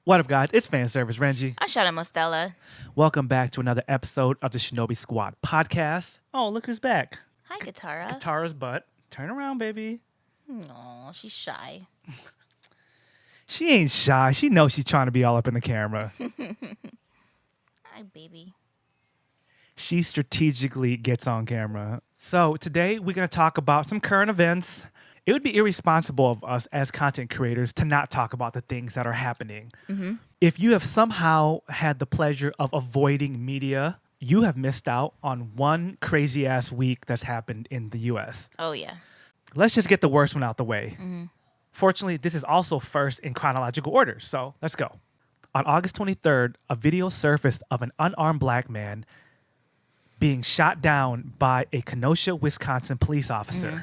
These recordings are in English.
What up, guys? It's fan service Renji. I'm Shana Mostella. Welcome back to another episode of the Shinobi Squad podcast. Oh, look who's back. Hi, Katara. Katara's butt. Turn around, baby. No, she's shy. She ain't shy. She knows she's trying to be all up in the camera. Hi, baby. She strategically gets on camera. So today we're going to talk about some current events. It would be irresponsible of us as content creators to not talk about the things that are happening. Mm-hmm. If you have somehow had the pleasure of avoiding media, you have missed out on one crazy ass week that's happened in the US. Oh, yeah. Let's just get the worst one out the way. Mm-hmm. Fortunately, this is also first in chronological order, so let's go. On August 23rd, a video surfaced of an unarmed black man being shot down by a Kenosha, Wisconsin police officer. Mm-hmm.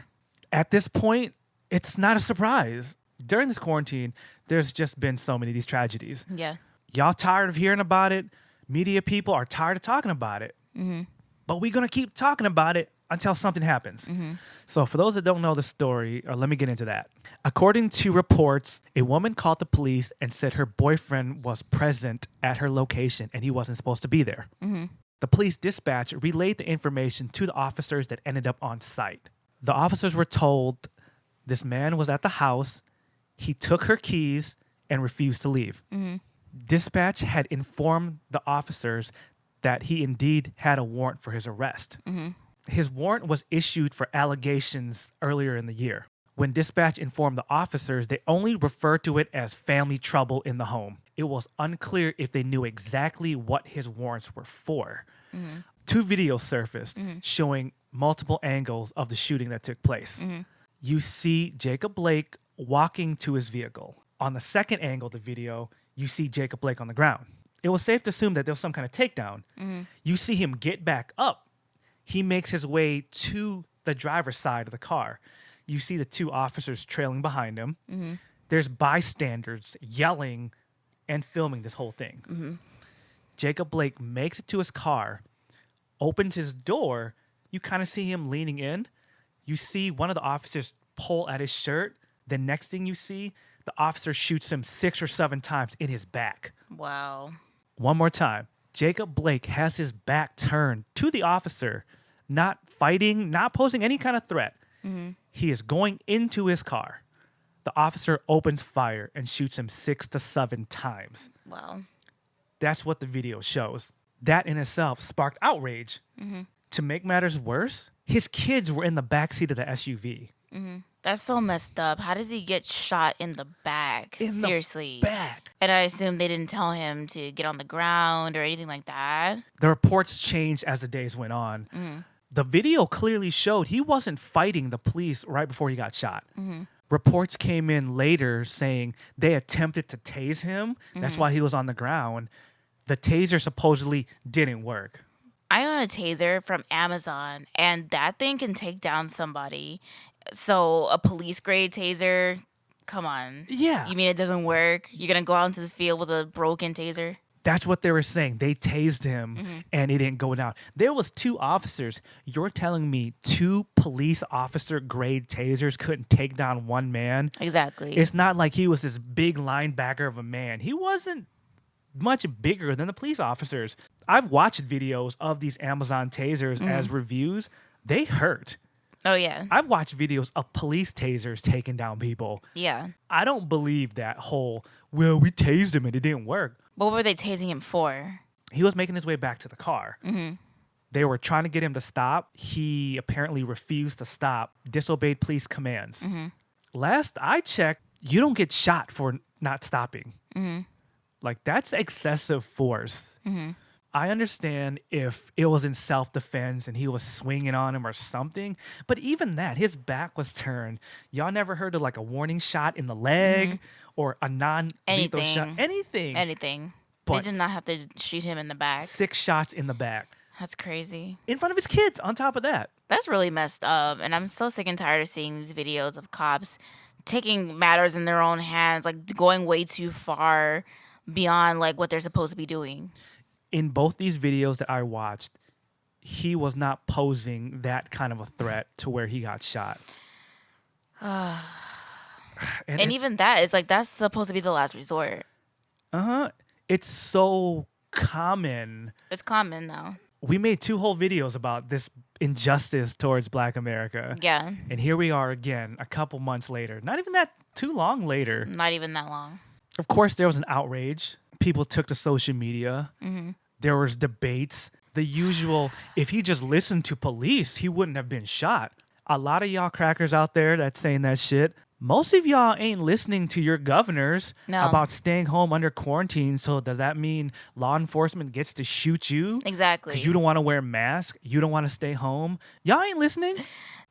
At this point, it's not a surprise. During this quarantine, there's just been so many of these tragedies. Yeah. Y'all tired of hearing about it? Media people are tired of talking about it. Mm-hmm. But we're going to keep talking about it until something happens. Mm-hmm. So for those that don't know the story, let me get into that. According to reports, a woman called the police and said her boyfriend was present at her location and he wasn't supposed to be there. Mm-hmm. The police dispatch relayed the information to the officers that ended up on site. The officers were told this man was at the house, he took her keys and refused to leave. Mm-hmm. Dispatch had informed the officers that he indeed had a warrant for his arrest. Mm-hmm. His warrant was issued for allegations earlier in the year. When dispatch informed the officers, they only referred to it as family trouble in the home. It was unclear if they knew exactly what his warrants were for. Mm-hmm. Two videos surfaced Mm-hmm. showing multiple angles of the shooting that took place. Mm-hmm. You see Jacob Blake walking to his vehicle. On the second angle of the video, you see Jacob Blake on the ground. It was safe to assume that there was some kind of takedown. Mm-hmm. You see him get back up. He makes his way to the driver's side of the car. You see the two officers trailing behind him. Mm-hmm. There's bystanders yelling and filming this whole thing. Mm-hmm. Jacob Blake makes it to his car, opens his door. You kind of see him leaning in. You see one of the officers pull at his shirt. The next thing you see, the officer shoots him 6 or 7 times in his back. Wow. One more time. Jacob Blake has his back turned to the officer, not fighting, not posing any kind of threat. Mm-hmm. He is going into his car. The officer opens fire and shoots him 6 to 7 times. Wow. That's what the video shows. That in itself sparked outrage. Mm-hmm. To make matters worse, his kids were in the backseat of the SUV. Mm-hmm. That's so messed up. How does he get shot in the back? Seriously. Back. And I assume they didn't tell him to get on the ground or anything like that. The reports changed as the days went on. Mm-hmm. The video clearly showed he wasn't fighting the police right before he got shot. Mm-hmm. Reports came in later saying they attempted to tase him. That's why he was on the ground. The taser supposedly didn't work. I own a taser from Amazon, and that thing can take down somebody. So a police grade taser, come on. Yeah. You mean it doesn't work? You're going to go out into the field with a broken taser? That's what they were saying. They tased him and it didn't go down. There was 2 officers. You're telling me 2 police officer grade tasers couldn't take down one man? Exactly. It's not like he was this big linebacker of a man. He wasn't much bigger than the police officers. I've watched videos of these Amazon tasers as reviews. They hurt. Oh, yeah. I've watched videos of police tasers taking down people. Yeah. I don't believe that whole, well, we tased him and it didn't work. What were they tasing him for? He was making his way back to the car. Mm-hmm. They were trying to get him to stop. He apparently refused to stop, disobeyed police commands. Mm-hmm. Last I checked, you don't get shot for not stopping. Mm-hmm. Like, that's excessive force. Mm-hmm. I understand if it was in self-defense and he was swinging on him or something, but even that, his back was turned. Y'all never heard of like a warning shot in the leg or a non-lethal shot? Anything. Anything. But they did not have to shoot him in the back. 6 shots in the back. That's crazy. In front of his kids, on top of that. That's really messed up. And I'm so sick and tired of seeing these videos of cops taking matters in their own hands, like going way too far beyond like what they're supposed to be doing. In both these videos that I watched, he was not posing that kind of a threat to where he got shot. And even that is like, that's supposed to be the last resort. Uh-huh. It's so common. It's common now. We made 2 whole videos about this injustice towards Black America. Yeah. And here we are again, a couple months later. Not even that too long later. Not even that long. Of course, there was an outrage. People took to social media. There was debates. The usual, if he just listened to police, he wouldn't have been shot. A lot of y'all crackers out there that's saying that shit, most of y'all ain't listening to your governors No. about staying home under quarantine. So does that mean law enforcement gets to shoot you? Exactly. Because you don't want to wear a mask? You don't want to stay home? Y'all ain't listening?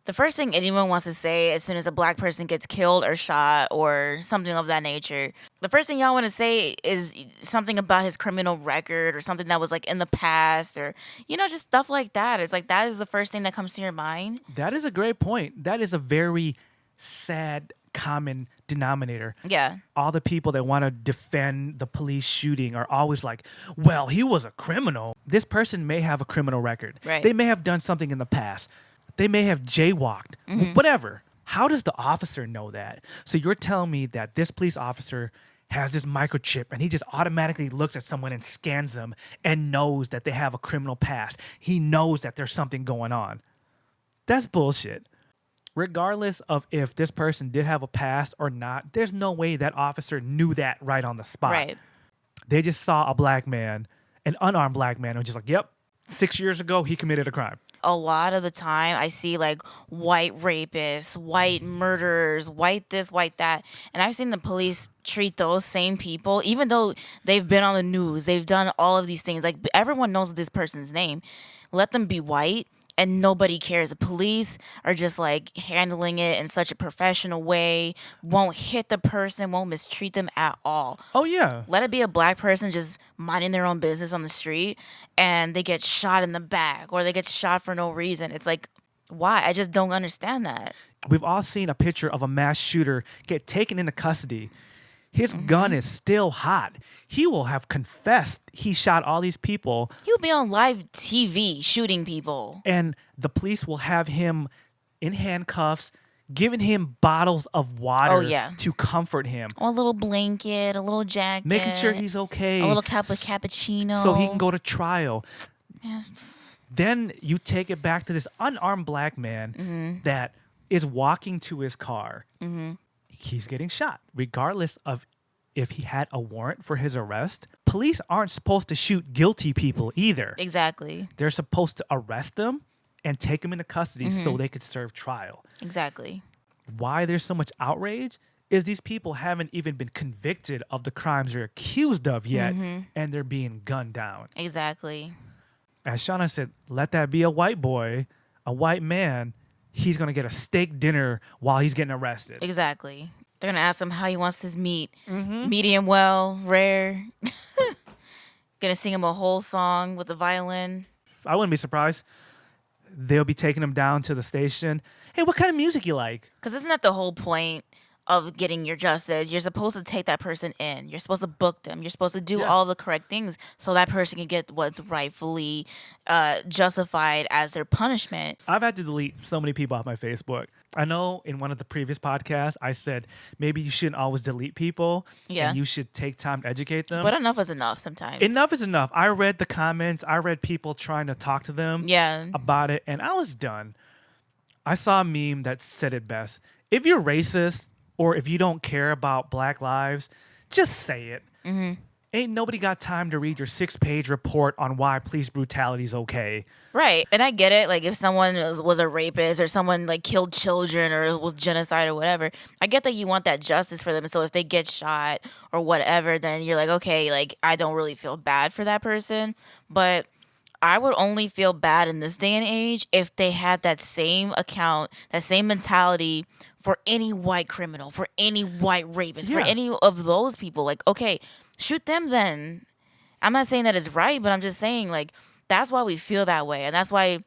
The first thing anyone wants to say as soon as a Black person gets killed or shot or something of that nature, the first thing y'all want to say is something about his criminal record or something that was like in the past or, just stuff like that. It's like that is the first thing that comes to your mind. That is a great point. That is a very sad common denominator. Yeah. All the people that want to defend the police shooting are always like, well, he was a criminal. This person may have a criminal record. Right. They may have done something in the past. They may have jaywalked, whatever. How does the officer know that? So you're telling me that this police officer has this microchip and he just automatically looks at someone and scans them and knows that they have a criminal past. He knows that there's something going on. That's bullshit. Regardless of if this person did have a past or not, there's no way that officer knew that right on the spot. Right. They just saw a black man, an unarmed black man, and was just like, yep, 6 years ago, he committed a crime. A lot of the time I see like white rapists, white murderers, white this, white that. And I've seen the police treat those same people, even though they've been on the news, they've done all of these things. Like everyone knows this person's name. Let them be white and nobody cares. The police are just like handling it in such a professional way, won't hit the person, won't mistreat them at all. Oh, yeah. Let it be a black person just minding their own business on the street and they get shot in the back or they get shot for no reason. It's like, why? I just don't understand that. We've all seen a picture of a mass shooter get taken into custody. His gun is still hot. He will have confessed he shot all these people. He'll be on live TV shooting people. And the police will have him in handcuffs, giving him bottles of water to comfort him. Or a little blanket, a little jacket. Making sure he's okay. A little cup of cappuccino. So he can go to trial. Yeah. Then you take it back to this unarmed black man that is walking to his car. He's getting shot. Regardless of if he had a warrant for his arrest, police aren't supposed to shoot guilty people either. Exactly. They're supposed to arrest them and take them into custody so they could serve trial. Exactly. Why there's so much outrage is these people haven't even been convicted of the crimes they're accused of yet, and they're being gunned down. Exactly. As Shana said, let that be a white boy, a white man. He's going to get a steak dinner while he's getting arrested. Exactly. They're going to ask him how he wants his meat. Medium well, rare. Going to sing him a whole song with a violin. I wouldn't be surprised. They'll be taking him down to the station. Hey, what kind of music you like? Because isn't that the whole point of getting your justice? You're supposed to take that person in. You're supposed to book them. You're supposed to do all the correct things so that person can get what's rightfully justified as their punishment. I've had to delete so many people off my Facebook. I know in one of the previous podcasts, I said maybe you shouldn't always delete people and you should take time to educate them. But enough is enough sometimes. Enough is enough. I read the comments. I read people trying to talk to them about it, and I was done. I saw a meme that said it best. If you're racist or if you don't care about black lives, just say it. Ain't nobody got time to read your 6-page report on why police brutality is okay. Right. And I get it. Like, if someone was a rapist or someone, like, killed children or was genocide or whatever, I get that you want that justice for them. So if they get shot or whatever, then you're like, okay, like, I don't really feel bad for that person. But I would only feel bad in this day and age if they had that same account, that same mentality for any white criminal, for any white rapist, for any of those people. Like, okay, shoot them then. I'm not saying that it's right, but I'm just saying, like, that's why we feel that way. And that's why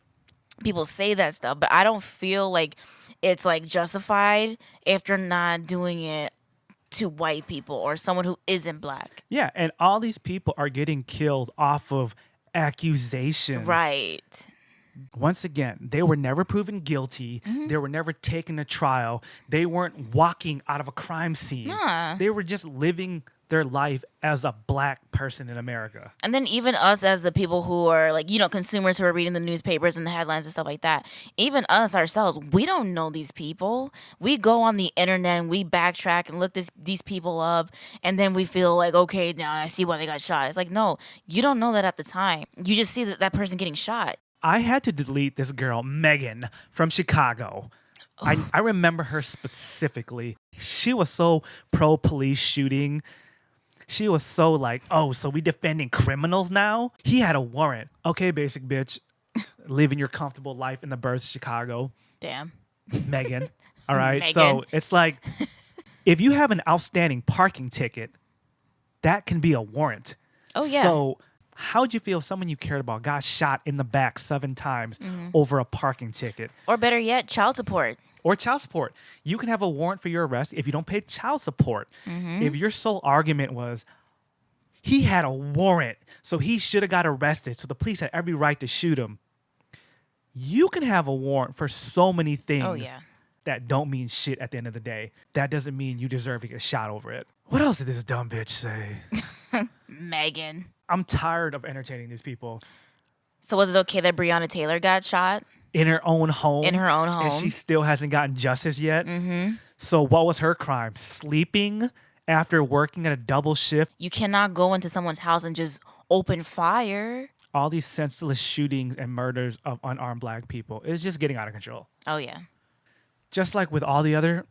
people say that stuff. But I don't feel like it's, like, justified if they're not doing it to white people or someone who isn't black. Yeah, and all these people are getting killed off of accusations. Right. Once again, they were never proven guilty. They were never taken to trial. They weren't walking out of a crime scene. Nah. They were just living their life as a black person in America. And then even us as the people who are like, consumers who are reading the newspapers and the headlines and stuff like that, even us ourselves, we don't know these people. We go on the internet and we backtrack and look these people up, and then we feel like, okay, now I see why they got shot. It's like, no, you don't know that at the time. You just see that person getting shot. I had to delete this girl, Megan, from Chicago. I remember her specifically. She was so pro-police shooting. She was so like, oh, so we defending criminals now? He had a warrant. Okay, basic bitch. Living your comfortable life in the burbs of Chicago. Damn. Megan. All right? Megan. So it's like, if you have an outstanding parking ticket, that can be a warrant. Oh, yeah. So how'd you feel if someone you cared about got shot in the back 7 times over a parking ticket? Or better yet, child support. Or child support. You can have a warrant for your arrest if you don't pay child support. If your sole argument was he had a warrant, so he should have got arrested, so the police had every right to shoot him. You can have a warrant for so many things that don't mean shit at the end of the day. That doesn't mean you deserve to get shot over it. What else did this dumb bitch say? Megan. I'm tired of entertaining these people. So was it okay that Breonna Taylor got shot? In her own home. In her own home. And she still hasn't gotten justice yet. So what was her crime? Sleeping after working at a double shift? You cannot go into someone's house and just open fire. All these senseless shootings and murders of unarmed black people is just getting out of control. Oh, yeah. Just like with all the other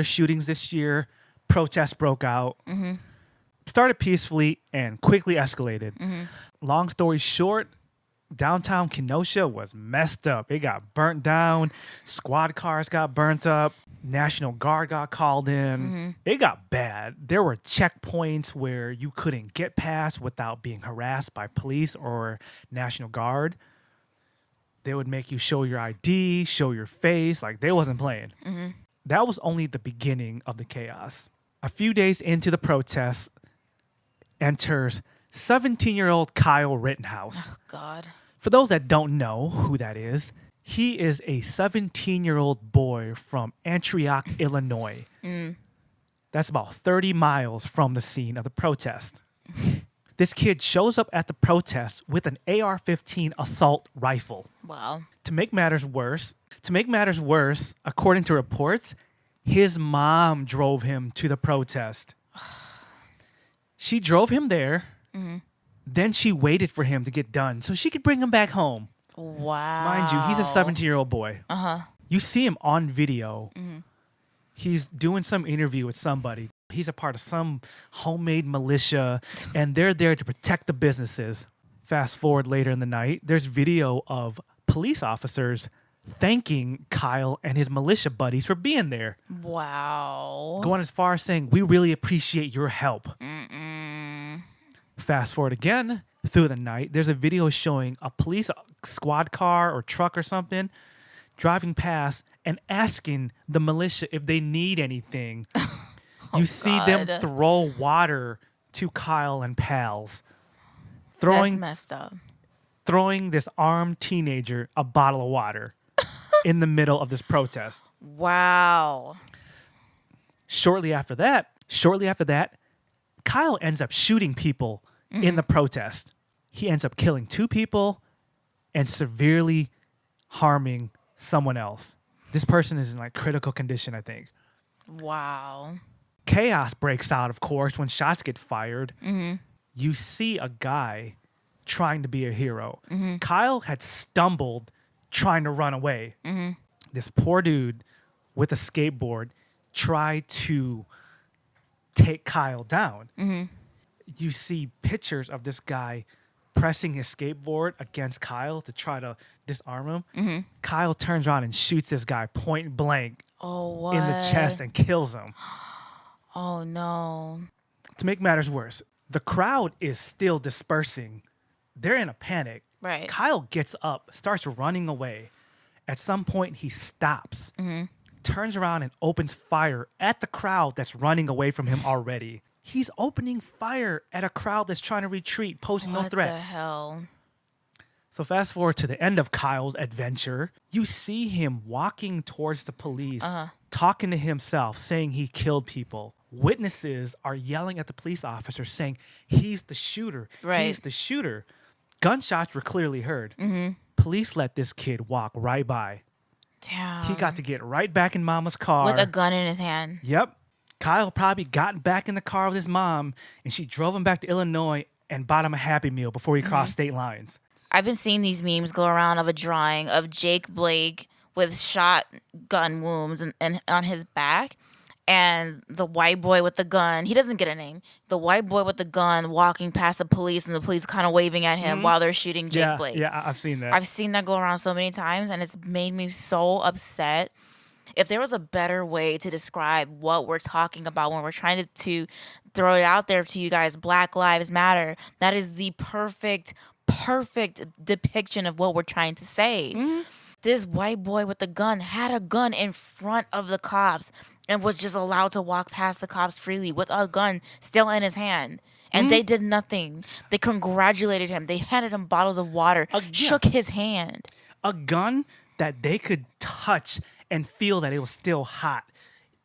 shootings this year, protests broke out. Started peacefully and quickly escalated. Long story short, downtown Kenosha was messed up. It got burnt down. Squad cars got burnt up. National Guard got called in. It got bad. There were checkpoints where you couldn't get past without being harassed by police or National Guard. They would make you show your ID, show your face. Like, they wasn't playing. That was only the beginning of the chaos. A few days into the protests, enters 17-year-old Kyle Rittenhouse. Oh, God. For those that don't know who that is, he is a 17-year-old boy from Antioch, Illinois. That's about 30 miles from the scene of the protest. This kid shows up at the protest with an AR-15 assault rifle. Wow. To make matters worse, according to reports, his mom drove him to the protest. She drove him there. Then she waited for him to get done so she could bring him back home. Wow. Mind you, he's a 17-year-old boy. You see him on video. He's doing some interview with somebody. He's a part of some homemade militia, and they're there to protect the businesses. Fast forward later in the night, there's video of police officers thanking Kyle and his militia buddies for being there. Wow. Going as far as saying, we really appreciate your help. Fast forward again through the night, there's a video showing a police squad car or truck or something driving past and asking the militia if they need anything. You see them throw water to Kyle and pals. That's messed up. Throwing this armed teenager a bottle of water in the middle of this protest. Wow. Shortly after that, Kyle ends up shooting people in the protest. He ends up killing 2 people and severely harming someone else. This person is in like critical condition, I think. Wow. Chaos breaks out, of course, when shots get fired. You see a guy trying to be a hero. Kyle had stumbled trying to run away. This poor dude with a skateboard tried to take Kyle down. You see pictures of this guy pressing his skateboard against Kyle to try to disarm him. Kyle turns around and shoots this guy point blank in the chest and kills him. Oh, no. To make matters worse, the crowd is still dispersing. They're in a panic. Right. Kyle gets up, starts running away. At some point, he stops, turns around and opens fire at the crowd that's running away from him already. He's opening fire at a crowd that's trying to retreat, posing no threat. What the hell? So fast forward to the end of Kyle's adventure. You see him walking towards the police, talking to himself, saying he killed people. Witnesses are yelling at the police officer saying, he's the shooter. Right. He's the shooter. Gunshots were clearly heard. Mm-hmm. Police let this kid walk right by. Damn. He got to get right back in mama's car. With a gun in his hand. Yep. Kyle probably got back in the car with his mom, and she drove him back to Illinois and bought him a Happy Meal before he crossed state lines. I've been seeing these memes go around of a drawing of Jake Blake with shotgun wounds and on his back, and the white boy with the gun. He doesn't get a name. The white boy with the gun walking past the police, and the police kind of waving at him while they're shooting Jake Blake. Yeah, I've seen that. I've seen that go around so many times, and it's made me so upset. If there was a better way to describe what we're talking about when we're trying to throw it out there to you guys, Black Lives Matter, that is the perfect depiction of what we're trying to say. This white boy with the gun had a gun in front of the cops and was just allowed to walk past the cops freely with a gun still in his hand. And they did nothing. They congratulated him. They handed him bottles of water, shook his hand. A gun that they could touch and feel that it was still hot.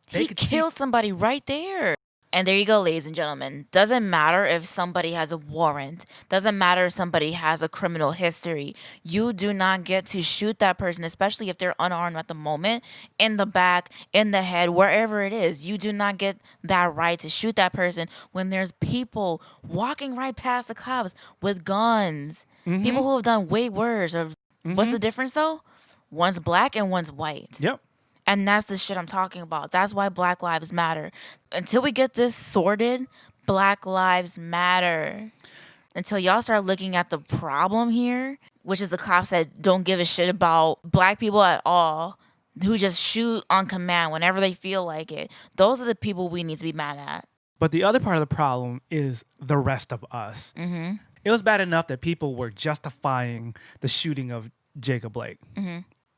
He killed somebody right there. And there you go, ladies and gentlemen. Doesn't matter if somebody has a warrant. Doesn't matter if somebody has a criminal history. You do not get to shoot that person, especially if they're unarmed at the moment, in the back, in the head, wherever it is. You do not get that right to shoot that person when there's people walking right past the cops with guns. People who have done way worse. What's the difference, though? One's black and one's white. Yep. And that's the shit I'm talking about. That's why Black Lives Matter. Until we get this sorted, Black Lives Matter. Until y'all start looking at the problem here, which is the cops that don't give a shit about black people at all, who just shoot on command whenever they feel like it. Those are the people we need to be mad at. But the other part of the problem is the rest of us. It was bad enough that people were justifying the shooting of Jacob Blake.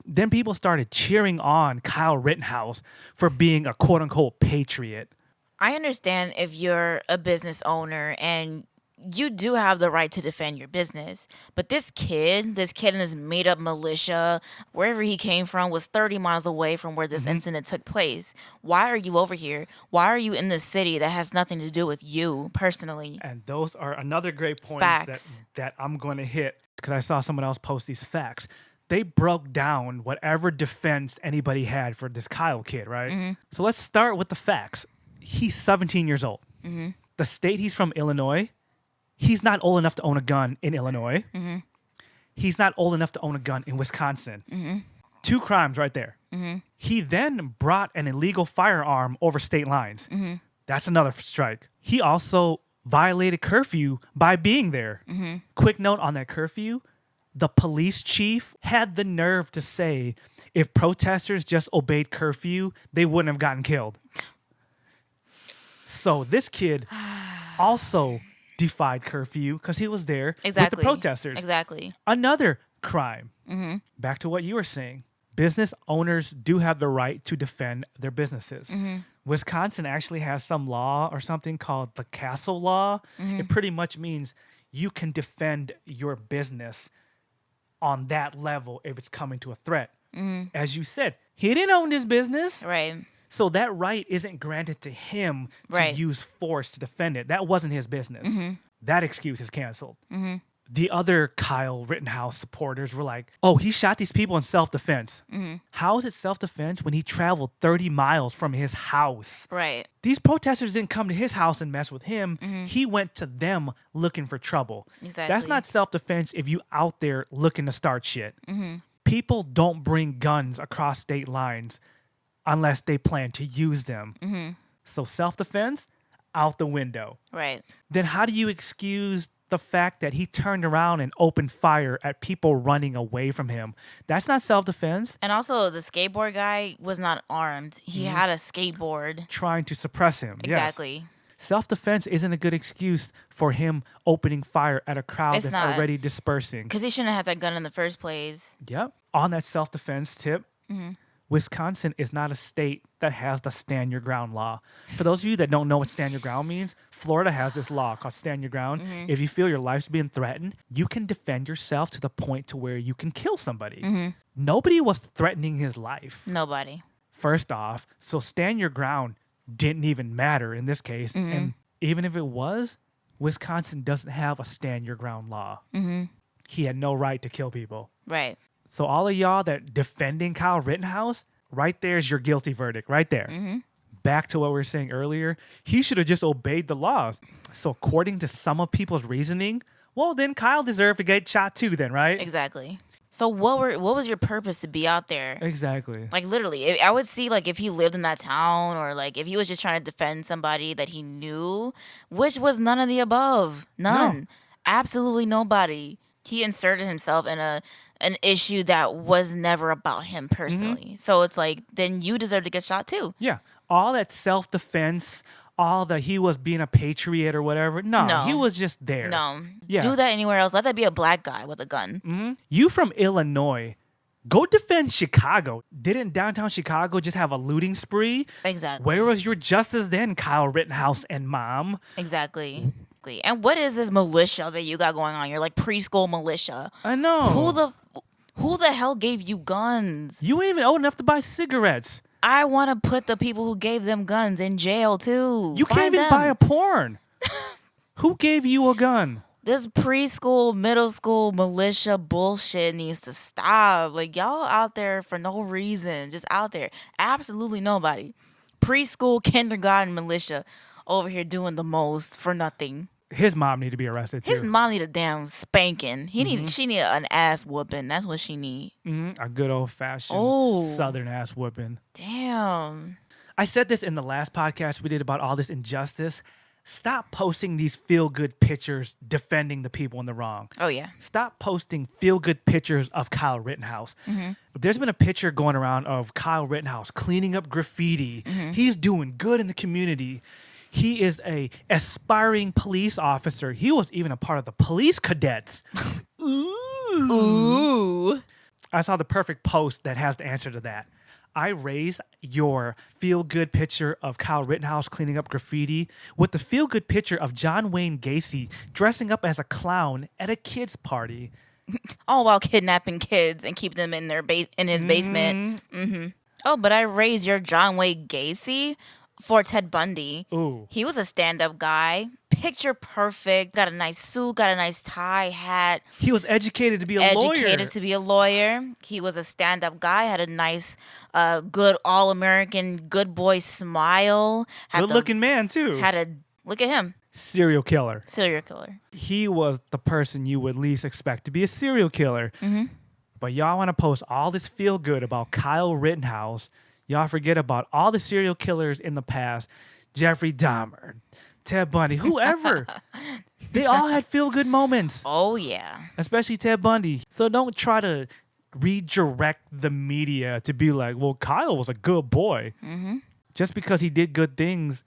Then people started cheering on Kyle Rittenhouse for being a quote-unquote patriot. I understand if you're a business owner and you do have the right to defend your business. But this kid in this made-up militia, wherever he came from, was 30 miles away from where this incident took place. Why are you over here? Why are you in this city that has nothing to do with you personally? And those are another great point that I'm going to hit because I saw someone else post these facts. They broke down whatever defense anybody had for this Kyle kid, right? So let's start with the facts. He's 17 years old. The state he's from, Illinois, he's not old enough to own a gun in Illinois. He's not old enough to own a gun in Wisconsin. 2 crimes right there. He then brought an illegal firearm over state lines. That's another strike. He also violated curfew by being there. Quick note on that curfew. The police chief had the nerve to say if protesters just obeyed curfew, they wouldn't have gotten killed. So this kid also defied curfew because he was there with the protesters. Exactly. Another crime. Back to what you were saying. Business owners do have the right to defend their businesses. Wisconsin actually has some law or something called the Castle Law. It pretty much means you can defend your business on that level if it's coming to a threat. As you said, he didn't own this business. Right. So that right isn't granted to him to use force to defend it. That wasn't his business. That excuse is canceled. The other Kyle Rittenhouse supporters were like, oh, he shot these people in self-defense. How is it self-defense when he traveled 30 miles from his house? Right. These protesters didn't come to his house and mess with him. He went to them looking for trouble. Exactly. That's not self-defense if you out there looking to start shit. People don't bring guns across state lines unless they plan to use them. So self-defense, out the window. Right. Then how do you excuse the fact that he turned around and opened fire at people running away from him? That's not self-defense. And also, the skateboard guy was not armed. He had a skateboard. Trying to suppress him. Exactly. Yes. Self-defense isn't a good excuse for him opening fire at a crowd that's already dispersing. Because he shouldn't have had that gun in the first place. Yep. On that self-defense tip, Wisconsin is not a state that has the stand your ground law. For those of you that don't know what stand your ground means, Florida has this law called stand your ground. If you feel your life's being threatened, you can defend yourself to the point to where you can kill somebody. Nobody was threatening his life. Nobody. First off, so stand your ground didn't even matter in this case. And even if it was, Wisconsin doesn't have a stand your ground law. He had no right to kill people. Right. So all of y'all that defending Kyle Rittenhouse, right there's your guilty verdict right there. Back to what we were saying earlier, he should have just obeyed the laws. So according to some of people's reasoning, well, then Kyle deserved to get shot too then, right? Exactly. So what was your purpose to be out there? Exactly. Like literally, I would see like if he lived in that town or like if he was just trying to defend somebody that he knew, which was none of the above. None. No. Absolutely nobody. He inserted himself in an issue that was never about him personally. So it's like, then you deserve to get shot too. Yeah. All that self-defense, all that he was being a patriot or whatever. No. He was just there. No. Yeah. Do that anywhere else. Let that be a black guy with a gun. You from Illinois, go defend Chicago. Didn't downtown Chicago just have a looting spree? Exactly. Where was your justice then, Kyle Rittenhouse and mom? Exactly. And what is this militia that you got going on? You're like preschool militia. I know. Who the hell gave you guns? You ain't even old enough to buy cigarettes. I want to put the people who gave them guns in jail too. You can't even buy a porn. Who gave you a gun? This preschool, middle school militia bullshit needs to stop. Like, y'all out there for no reason. Just out there. Absolutely nobody. Preschool, kindergarten militia over here doing the most for nothing. His mom need to be arrested too. His mom need a damn spanking. She need an ass whooping. That's what she need. A good old fashioned Southern ass whooping. Damn. I said this in the last podcast we did about all this injustice. Stop posting these feel-good pictures defending the people in the wrong. Oh, yeah. Stop posting feel-good pictures of Kyle Rittenhouse. There's been a picture going around of Kyle Rittenhouse cleaning up graffiti. He's doing good in the community. He is a aspiring police officer. He was even a part of the police cadets. Ooh. I saw the perfect post that has the answer to that. I raise your feel-good picture of Kyle Rittenhouse cleaning up graffiti with the feel-good picture of John Wayne Gacy dressing up as a clown at a kid's party. All while kidnapping kids and keep them in their in his basement. Oh, but I raise your John Wayne Gacy for Ted Bundy. Ooh. He was a stand-up guy. Picture perfect. Got a nice suit, got a nice tie, hat. He was educated to be a lawyer. Educated to be a lawyer. He was a stand-up guy, had a nice, good all-American, good boy smile. Good-looking man, too. Look at him. Serial killer. Serial killer. He was the person you would least expect to be a serial killer. But y'all want to post all this feel-good about Kyle Rittenhouse. Y'all forget about all the serial killers in the past. Jeffrey Dahmer, Ted Bundy, whoever. They all had feel-good moments. Oh, yeah. Especially Ted Bundy. So don't try to redirect the media to be like, well, Kyle was a good boy. Just because he did good things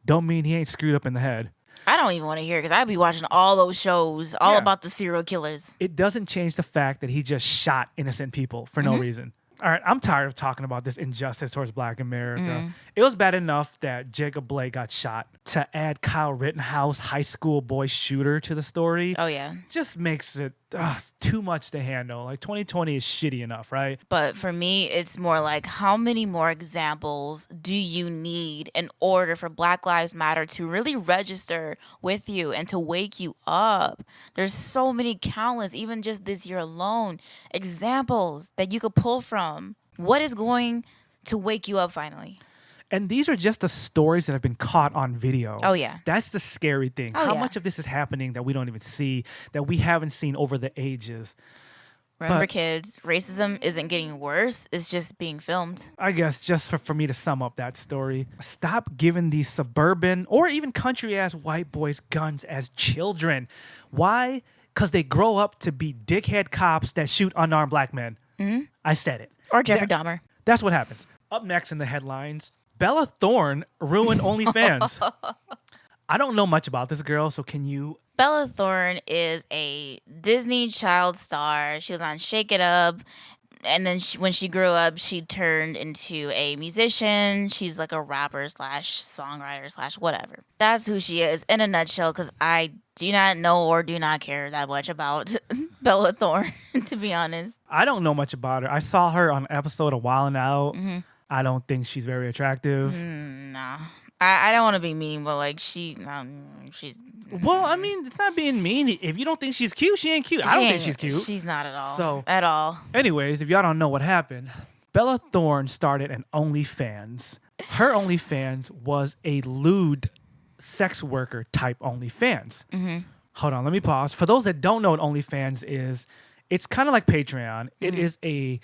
don't mean he ain't screwed up in the head. I don't even want to hear it because I'd be watching all those shows all about the serial killers. It doesn't change the fact that he just shot innocent people for no reason. All right, I'm tired of talking about this injustice towards Black America. It was bad enough that Jacob Blake got shot. To add Kyle Rittenhouse, high school boy shooter, to the story, Oh, yeah. just makes it too much to handle. Like 2020 is shitty enough, right? But for me, it's more like, how many more examples do you need in order for Black Lives Matter to really register with you and to wake you up? There's so many countless, even just this year alone, examples that you could pull from. What is going to wake you up finally? And these are just the stories that have been caught on video. Oh, yeah. That's the scary thing. Oh, How yeah. much of this is happening that we don't even see, that we haven't seen over the ages? Remember, But- kids, racism isn't getting worse. It's just being filmed. I guess just for me to sum up that story, stop giving these suburban or even country-ass white boys guns as children. Why? Because they grow up to be dickhead cops that shoot unarmed Black men. I said it. Or Jeffrey Dahmer. That's what happens. Up next in the headlines, Bella Thorne ruined OnlyFans. I don't know much about this girl, so can you... Bella Thorne is a Disney child star. She was on Shake It Up. And then when she grew up, she turned into a musician. She's like a rapper slash songwriter slash whatever. That's who she is in a nutshell, because I do not know or do not care that much about Bella Thorne, to be honest. I don't know much about her. I saw her on an episode of Wildin' Out. I don't think she's very attractive. No. I don't want to be mean, but like she's Well, I mean, it's not being mean. If you don't think she's cute, she ain't cute. I don't think she's cute. She's not at all. So, at all. anyways, if y'all don't know what happened, Bella Thorne started an OnlyFans. Her OnlyFans was a lewd sex worker type OnlyFans. Hold on, let me pause. For those that don't know what OnlyFans is, it's kind of like Patreon. It is a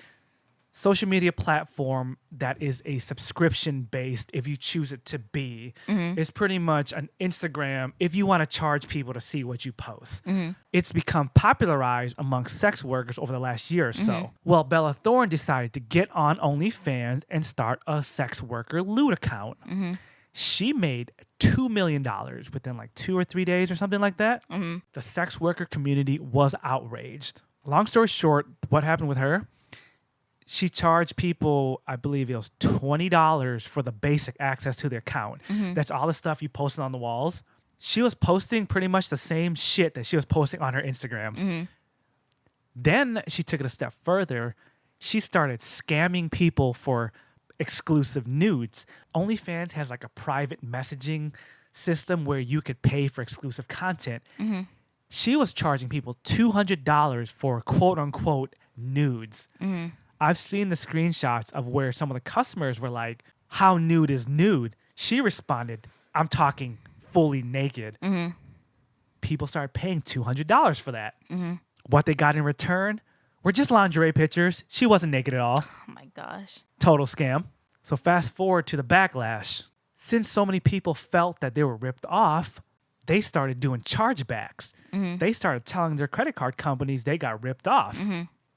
social media platform that is a subscription based if you choose it to be. It's pretty much an Instagram if you want to charge people to see what you post. It's become popularized among sex workers over the last year or so. Well, Bella Thorne decided to get on OnlyFans and start a sex worker lewd account. She made $2 million within like 2 or 3 days or something like that. The sex worker community was outraged. Long story short, what happened with her? She charged people, I believe it was $20 for the basic access to their account. That's all the stuff you posted on the walls. She was posting pretty much the same shit that she was posting on her Instagrams. Then she took it a step further. She started scamming people for exclusive nudes. OnlyFans has like a private messaging system where you could pay for exclusive content. She was charging people $200 for quote unquote nudes. I've seen the screenshots of where some of the customers were like, how nude is nude? She responded, I'm talking fully naked. People started paying $200 for that. What they got in return were just lingerie pictures. She wasn't naked at all. Oh my gosh. Total scam. So fast forward to the backlash. Since so many people felt that they were ripped off, they started doing chargebacks. They started telling their credit card companies they got ripped off.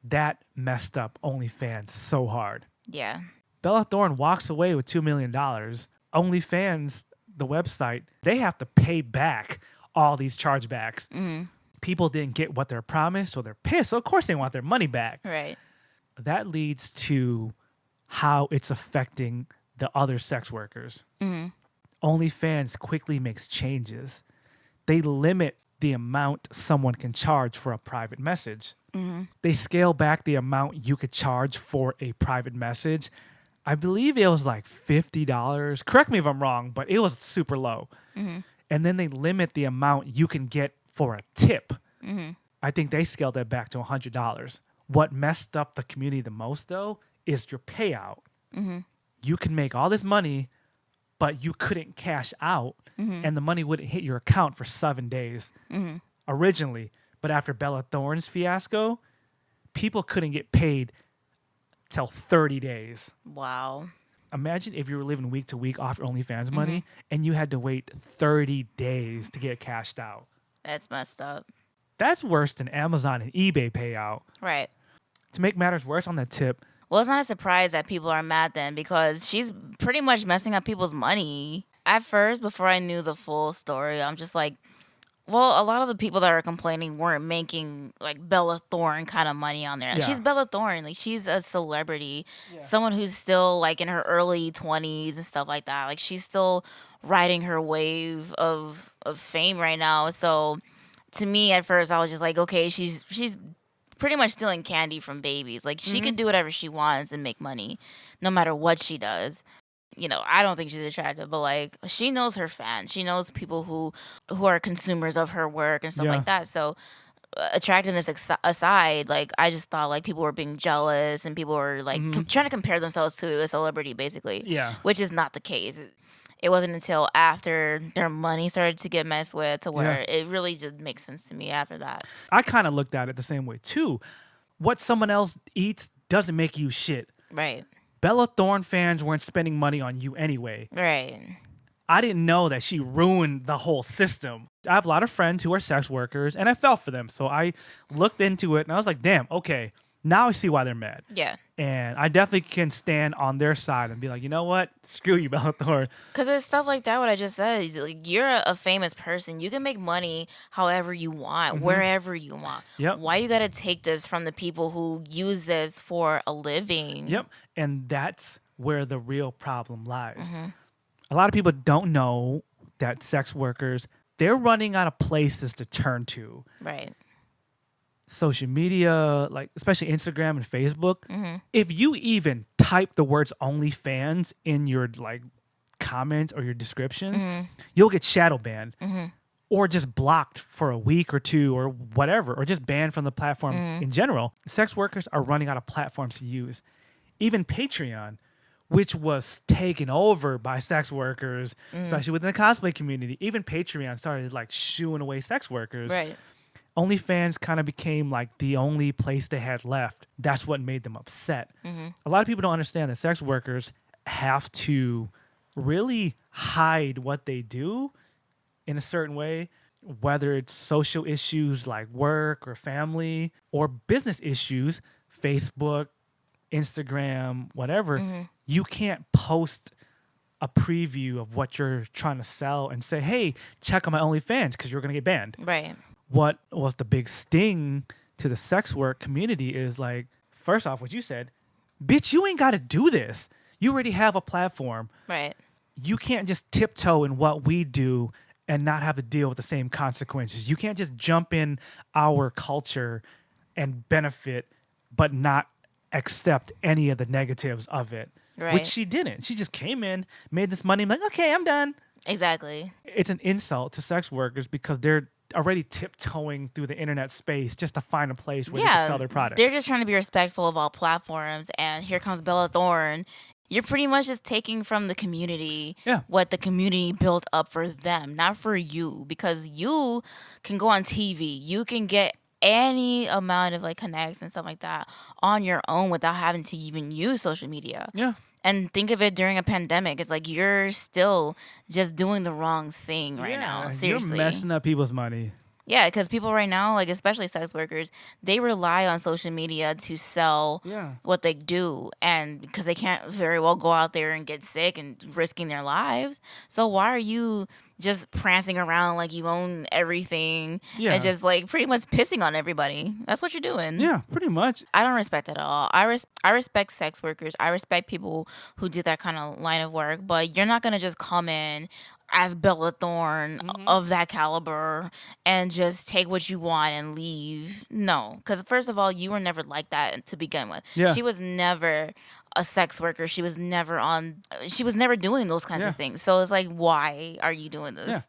That messed up OnlyFans so hard. Yeah. Bella Thorne walks away with $2 million. OnlyFans, the website, they have to pay back all these chargebacks. People didn't get what they're promised, so they're pissed. So of course they want their money back. Right. That leads to how it's affecting the other sex workers. OnlyFans quickly makes changes. They limit the amount someone can charge for a private message. They scale back the amount you could charge for a private message. I believe it was like $50. Correct me if I'm wrong, but it was super low. And then they limit the amount you can get for a tip. I think they scaled that back to $100. What messed up the community the most, though, is your payout. You can make all this money, but you couldn't cash out, and the money wouldn't hit your account for 7 days originally. But after Bella Thorne's fiasco, people couldn't get paid till 30 days. Wow. Imagine if you were living week to week off your OnlyFans money and you had to wait 30 days to get cashed out. That's messed up. That's worse than Amazon and eBay payout. Right. To make matters worse on that tip, Well, it's not a surprise that people are mad then because she's pretty much messing up people's money. At first, before I knew the full story, I'm just like, well, a lot of the people that are complaining weren't making like Bella Thorne kind of money on there. Yeah. She's Bella Thorne. Like she's a celebrity, someone who's still like in her early 20s and stuff like that. Like she's still riding her wave of fame right now. So to me at first I was just like, okay, she's pretty much stealing candy from babies. Like she could do whatever she wants and make money no matter what she does. You know, I don't think she's attractive, but like she knows her fans. She knows people who are consumers of her work and stuff like that. So attractiveness aside, like I just thought like people were being jealous and people were like trying to compare themselves to a celebrity basically. Yeah. Which is not the case. It wasn't until after their money started to get messed with to where it really just makes sense to me after that. I kind of looked at it the same way too. What someone else eats doesn't make you shit. Right. Bella Thorne fans weren't spending money on you anyway. Right. I didn't know that she ruined the whole system. I have a lot of friends who are sex workers, and I felt for them. So I looked into it, and I was like, damn, okay, now I see why they're mad. Yeah. And I definitely can stand on their side and be like, you know what? Screw you, Bella Thorne. Because it's stuff like that, what I just said. Like, you're a famous person. You can make money however you want, wherever you want. Yep. Why you got to take this from the people who use this for a living? Yep. And that's where the real problem lies. A lot of people don't know that sex workers, they're running out of places to turn to. Right. Social media, like especially Instagram and Facebook. If you even type the words OnlyFans in your like comments or your descriptions, Mm-hmm. you'll get shadow banned Mm-hmm. or just blocked for a week or two or whatever, or just banned from the platform Mm-hmm. in general. Sex workers are running out of platforms to use. Even Patreon, which was taken over by sex workers, Mm-hmm. especially within the cosplay community. Even Patreon started like shooing away sex workers. Right. OnlyFans kind of became like the only place they had left. That's what made them upset. Mm-hmm. A lot of people don't understand that sex workers have to really hide what they do in a certain way, whether it's social issues like work or family or business issues, Facebook, Instagram, whatever. Mm-hmm. You can't post a preview of what you're trying to sell and say, hey, check out my OnlyFans because you're going to get banned. Right. What was the big sting to the sex work community is like, first off, what you said, bitch, you ain't got to do this. You already have a platform. Right. You can't just tiptoe in what we do and not have to deal with the same consequences. You can't just jump in our culture and benefit, but not accept any of the negatives of it. Right. Which she didn't. She just came in, made this money, like, okay, I'm done. Exactly. It's an insult to sex workers because they're already tiptoeing through the internet space just to find a place where they can sell their product. They're just trying to be respectful of all platforms. And here comes Bella Thorne. You're pretty much just taking from the community what the community built up for them, not for you. Because you can go on TV. You can get any amount of like connects and stuff like that on your own without having to even use social media. Yeah. And think of it during a pandemic. It's like you're still just doing the wrong thing right now. Seriously. You're messing up people's money. Yeah, because people right now, like especially sex workers, they rely on social media to sell what they do. And because they can't very well go out there and get sick and risking their lives. So why are you just prancing around like you own everything and just like pretty much pissing on everybody? That's what you're doing. Yeah, pretty much. I don't respect it at all. I respect sex workers. I respect people who do that kind of line of work. But you're not going to just come in as Bella Thorne of that caliber and just take what you want and leave. No, because first of all, you were never like that to begin with. Yeah. She was never a sex worker. She was never doing those kinds of things. So it's like, why are you doing this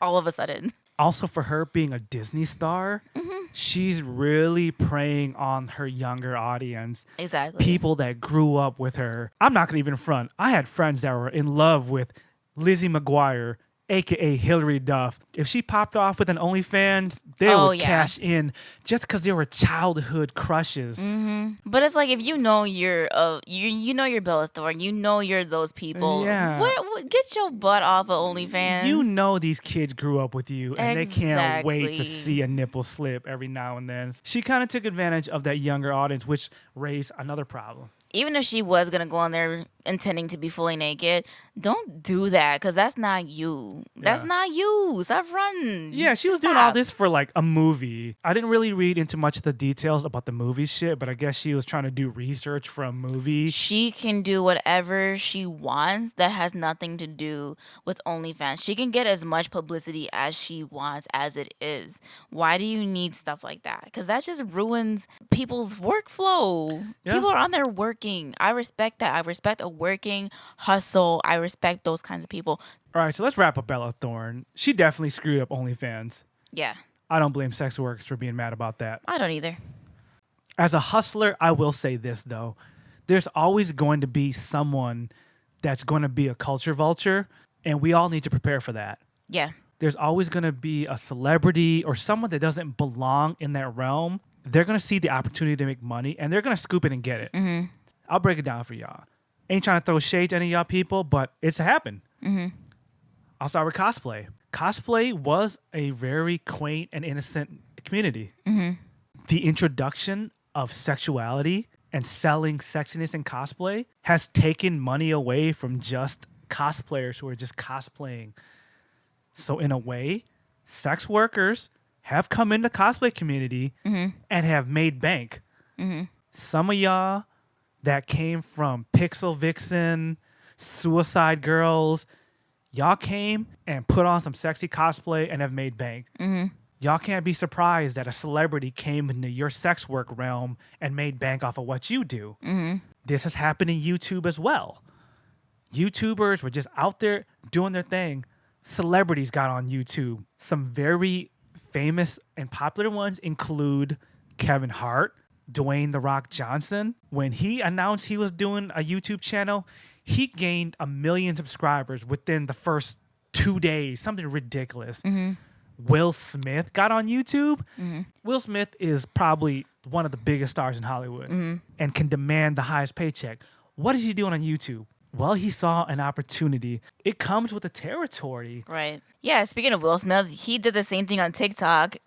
all of a sudden? Also, for her being a Disney star, she's really preying on her younger audience. Exactly. People that grew up with her. I'm not going to even front. I had friends that were in love with Lizzie McGuire, a.k.a. Hilary Duff. If she popped off with an OnlyFans, they would cash in just because they were childhood crushes. Mm-hmm. But it's like if you know you're you know you're Bella Thorne, you know you're those people. Yeah. What, get your butt off of OnlyFans. You know these kids grew up with you, and they can't wait to see a nipple slip every now and then. She kind of took advantage of that younger audience, which raised another problem. Even if she was going to go on there intending to be fully naked, don't do that because that's not you. That's not you. Stop running. Yeah, she was doing all this for like a movie. I didn't really read into much of the details about the movie shit, but I guess she was trying to do research for a movie. She can do whatever she wants that has nothing to do with OnlyFans. She can get as much publicity as she wants as it is. Why do you need stuff like that? Because that just ruins people's workflow. Yeah. People are on there working. I respect that. I respect a working hustle. I respect those kinds of people. All right, so let's wrap up Bella Thorne. She definitely screwed up OnlyFans. Yeah. I don't blame sex workers for being mad about that. I don't either. As a hustler, I will say this, though. There's always going to be someone that's going to be a culture vulture, and we all need to prepare for that. Yeah. There's always going to be a celebrity or someone that doesn't belong in that realm. They're going to see the opportunity to make money, and they're going to scoop it and get it. Mm-hmm. I'll break it down for y'all. Ain't trying to throw shade to any of y'all people, but it's happened. Mm-hmm. I'll start with cosplay. Cosplay was a very quaint and innocent community. Mm-hmm. The introduction of sexuality and selling sexiness in cosplay has taken money away from just cosplayers who are just cosplaying. So in a way, sex workers have come into cosplay community and have made bank. Mm-hmm. Some of y'all that came from Pixel Vixen, Suicide Girls, y'all came and put on some sexy cosplay and have made bank. Mm-hmm. Y'all can't be surprised that a celebrity came into your sex work realm and made bank off of what you do. Mm-hmm. This has happened in YouTube as well. YouTubers were just out there doing their thing. Celebrities got on YouTube. Some very famous and popular ones include Kevin Hart, Dwayne The Rock Johnson. When he announced he was doing a YouTube channel, he gained 1 million subscribers within the first 2 days, something ridiculous. Will Smith got on YouTube. Will Smith is probably one of the biggest stars in Hollywood and can demand the highest paycheck. What is he doing on YouTube? Well, he saw an opportunity. It comes with the territory. Right. Yeah, speaking of Will Smith, he did the same thing on TikTok.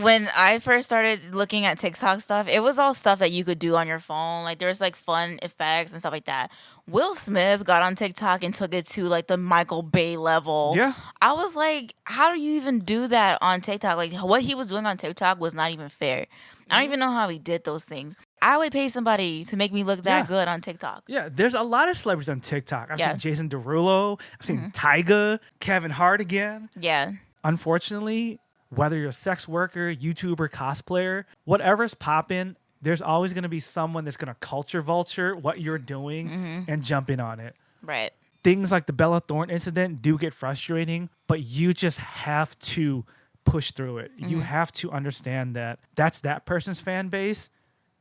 When I first started looking at TikTok stuff, it was all stuff that you could do on your phone. Like there's like fun effects and stuff like that. Will Smith got on TikTok and took it to like the Michael Bay level. Yeah. I was like, how do you even do that on TikTok? Like what he was doing on TikTok was not even fair. I don't even know how he did those things. I would pay somebody to make me look that good on TikTok. Yeah, there's a lot of celebrities on TikTok. I've Yeah. seen Jason Derulo. I've seen Tyga, Kevin Hart again. Yeah. Unfortunately, whether you're a sex worker, YouTuber, cosplayer, whatever's popping, there's always going to be someone that's going to culture vulture what you're doing and jump in on it. Right. Things like the Bella Thorne incident do get frustrating, but you just have to push through it. You have to understand that that's that person's fan base.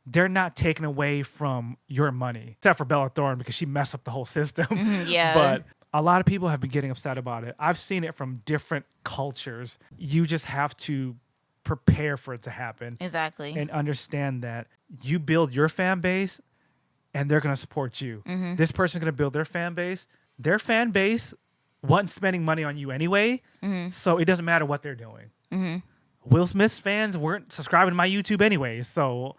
They're not taking away from your money, except for Bella Thorne because she messed up the whole system. Yeah. But a lot of people have been getting upset about it. I've seen it from different cultures. You just have to prepare for it to happen. Exactly. And understand that you build your fan base and they're going to support you. This person's going to build their fan base. Their fan base wasn't spending money on you anyway, so it doesn't matter what they're doing. Will Smith's fans weren't subscribing to my YouTube anyway, so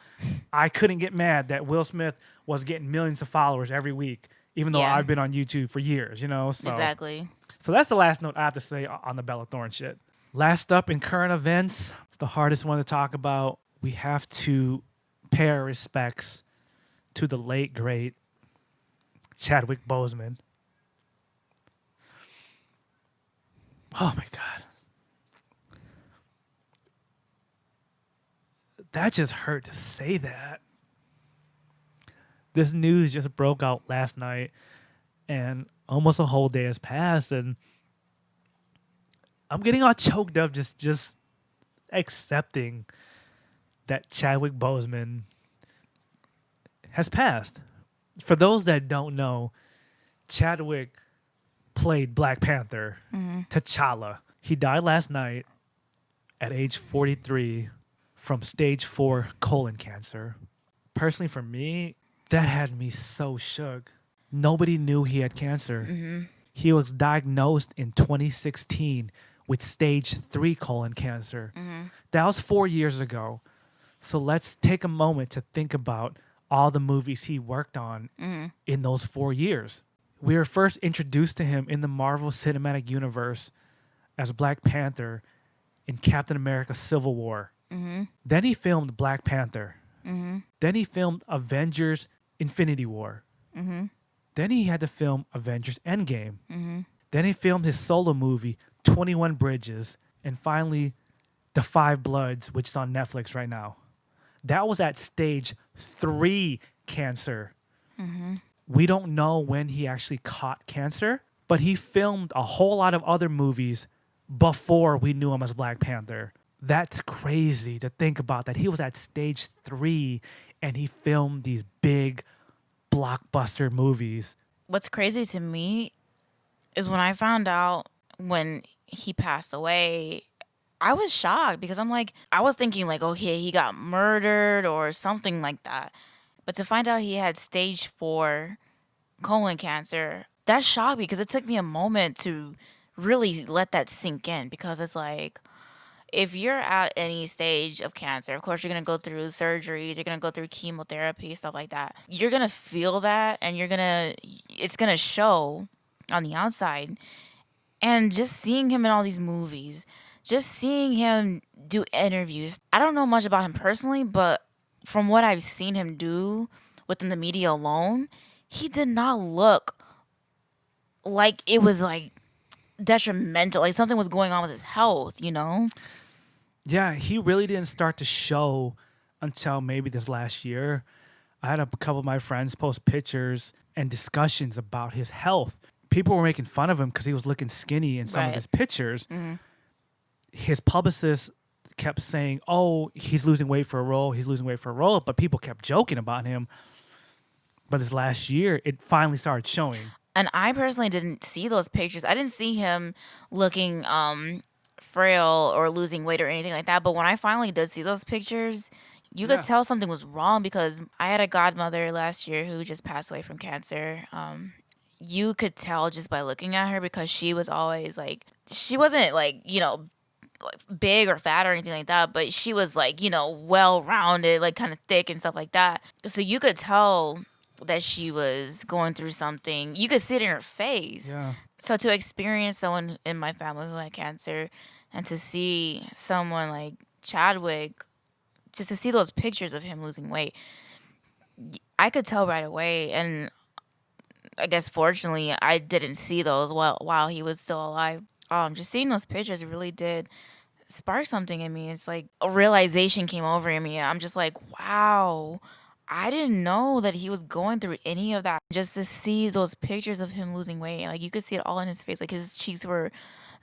I couldn't get mad that Will Smith was getting millions of followers every week, even though Yeah. I've been on YouTube for years, you know? So, Exactly. So that's the last note I have to say on the Bella Thorne shit. Last up in current events, the hardest one to talk about, we have to pay our respects to the late, great Chadwick Boseman. Oh, my God. That just hurt to say that. This news just broke out last night, and almost a whole day has passed, and I'm getting all choked up just accepting that Chadwick Boseman has passed. For those that don't know, Chadwick played Black Panther, T'Challa. He died last night at age 43 from stage 4 colon cancer. Personally, for me, that had me so shook. Nobody knew he had cancer. He was diagnosed in 2016 with stage 3 colon cancer. That was 4 years ago. So let's take a moment to think about all the movies he worked on in those 4 years. We were first introduced to him in the Marvel Cinematic Universe as Black Panther in Captain America Civil War. Then he filmed Black Panther. Then he filmed Avengers Infinity War. Then he had to film Avengers Endgame. Then he filmed his solo movie, 21 Bridges. And finally, The Five Bloods, which is on Netflix right now. That was at stage 3 cancer. We don't know when he actually caught cancer, but he filmed a whole lot of other movies before we knew him as Black Panther. That's crazy to think about, that he was at stage 3 and he filmed these big blockbuster movies. What's crazy to me is when I found out when he passed away, I was shocked because I'm like, I was thinking like, okay, he got murdered or something like that. But to find out he had stage 4 colon cancer, that shocked me because it took me a moment to really let that sink in, because it's like, if you're at any stage of cancer, of course, you're going to go through surgeries, you're going to go through chemotherapy, stuff like that. You're going to feel that, and it's going to show on the outside. And just seeing him in all these movies, just seeing him do interviews. I don't know much about him personally, but from what I've seen him do within the media alone, he did not look like it was like detrimental, like something was going on with his health, you know? Yeah, he really didn't start to show until maybe this last year. I had a couple of my friends post pictures and discussions about his health. People were making fun of him because he was looking skinny in some of Right. his pictures. Mhm. His publicist kept saying, "Oh, he's losing weight for a role. He's losing weight for a role," but people kept joking about him. But this last year, it finally started showing. And I personally didn't see those pictures. I didn't see him looking frail or losing weight or anything like that. But when I finally did see those pictures, you could Yeah. tell something was wrong because I had a godmother last year who just passed away from cancer. You could tell just by looking at her because she was always like, she wasn't like, like big or fat or anything like that, but she was like, well rounded, like kind of thick and stuff like that. So you could tell that she was going through something. You could see it in her face. Yeah. So to experience someone in my family who had cancer and to see someone like Chadwick, just to see those pictures of him losing weight, I could tell right away. And I guess fortunately I didn't see those while he was still alive. Just seeing those pictures really did spark something in me. It's like a realization came over me. I'm just like, wow, I didn't know that he was going through any of that. Just to see those pictures of him losing weight, like you could see it all in his face. Like his cheeks were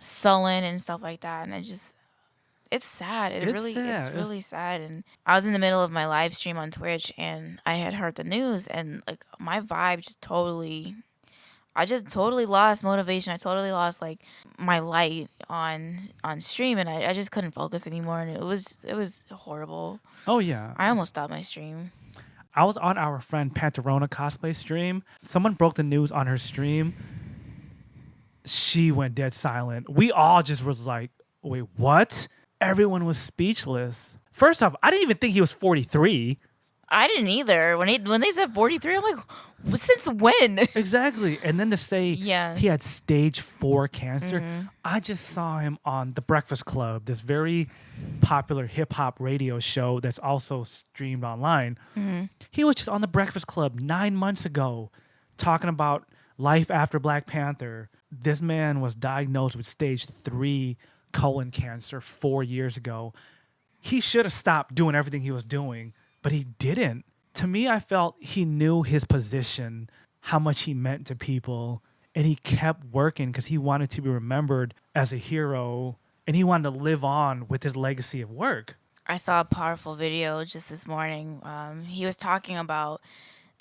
sullen and stuff like that. And it's sad. It's Yeah. really sad. And I was in the middle of my live stream on Twitch and I had heard the news and like my vibe I just totally lost motivation. I totally lost like my light on stream, and I just couldn't focus anymore. And it was horrible. Oh yeah. I almost stopped my stream. I was on our friend Pantarona cosplay stream. Someone broke the news on her stream. She went dead silent. We all just was like, wait, what? Everyone was speechless. First off, I didn't even think he was 43. I didn't either. When they said 43, I'm like, since when? Exactly. And then to say Yeah. he had stage 4 cancer. I just saw him on The Breakfast Club, this very popular hip hop radio show that's also streamed online. He was just on The Breakfast Club 9 months ago talking about life after Black Panther. This man was diagnosed with stage 3 colon cancer 4 years ago. He should have stopped doing everything he was doing, but he didn't. To me, I felt he knew his position, how much he meant to people, and he kept working because he wanted to be remembered as a hero, and he wanted to live on with his legacy of work. I saw a powerful video just this morning. He was talking about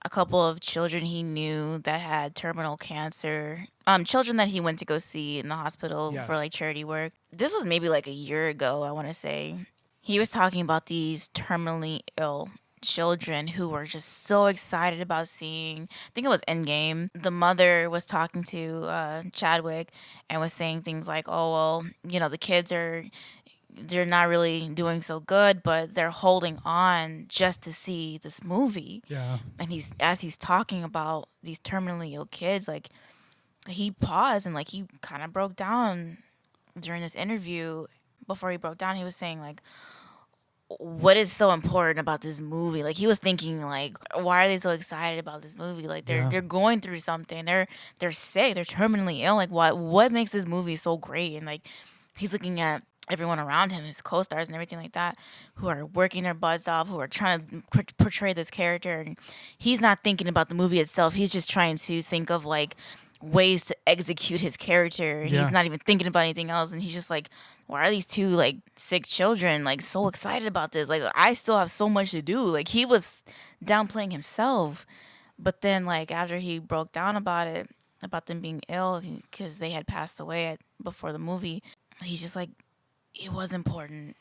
a couple of children he knew that had terminal cancer. Children that he went to go see in the hospital Yes. for like charity work. This was maybe like a year ago, I want to say. He was talking about these terminally ill children who were just so excited about seeing, I think it was Endgame. The mother was talking to Chadwick and was saying things like, oh, well, the kids they're not really doing so good, but they're holding on just to see this movie. Yeah. And as he's talking about these terminally ill kids, like he paused and like he kind of broke down during this interview. Before he broke down, he was saying like, what is so important about this movie? Like he was thinking like, why are they so excited about this movie? Like they're going through something. They're sick. They're terminally ill. Like what makes this movie so great? And like he's looking at everyone around him, his co-stars and everything like that, who are working their butts off, who are trying to portray this character. And he's not thinking about the movie itself. He's just trying to think of like ways to execute his character. Yeah. He's not even thinking about anything else. And he's just like, why are these two like sick children like so excited about this? Like I still have so much to do. Like he was downplaying himself. But then like after he broke down about it, about them being ill because they had passed away before the movie, he's just like, it was important.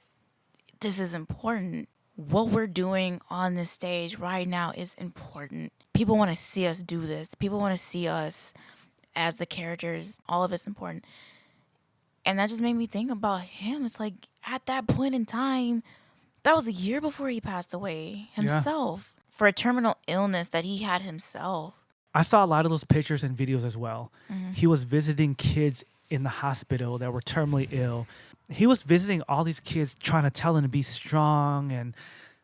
This is important. What we're doing on this stage right now is important. People want to see us do this. People want to see us as the characters. All of it's important. And that just made me think about him. It's like at that point in time, that was a year before he passed away himself for a terminal illness that he had himself. I saw a lot of those pictures and videos as well. He was visiting kids in the hospital that were terminally ill. He was visiting all these kids trying to tell them to be strong and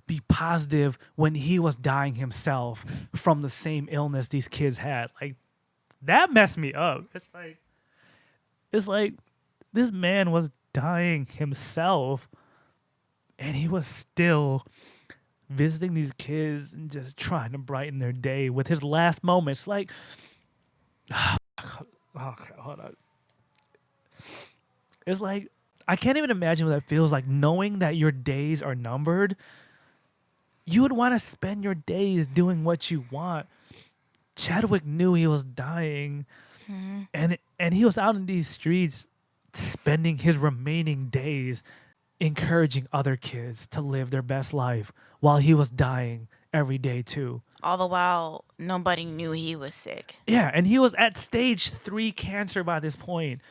be positive when he was dying himself from the same illness these kids had. Like that messed me up. It's like this man was dying himself and he was still visiting these kids and just trying to brighten their day with his last moments. Like, okay, hold on. It's like, I can't even imagine what that feels like, knowing that your days are numbered. You would want to spend your days doing what you want. Chadwick knew he was dying, and he was out in these streets spending his remaining days encouraging other kids to live their best life while he was dying every day too. All the while, nobody knew he was sick. Yeah, and he was at stage 3 cancer by this point.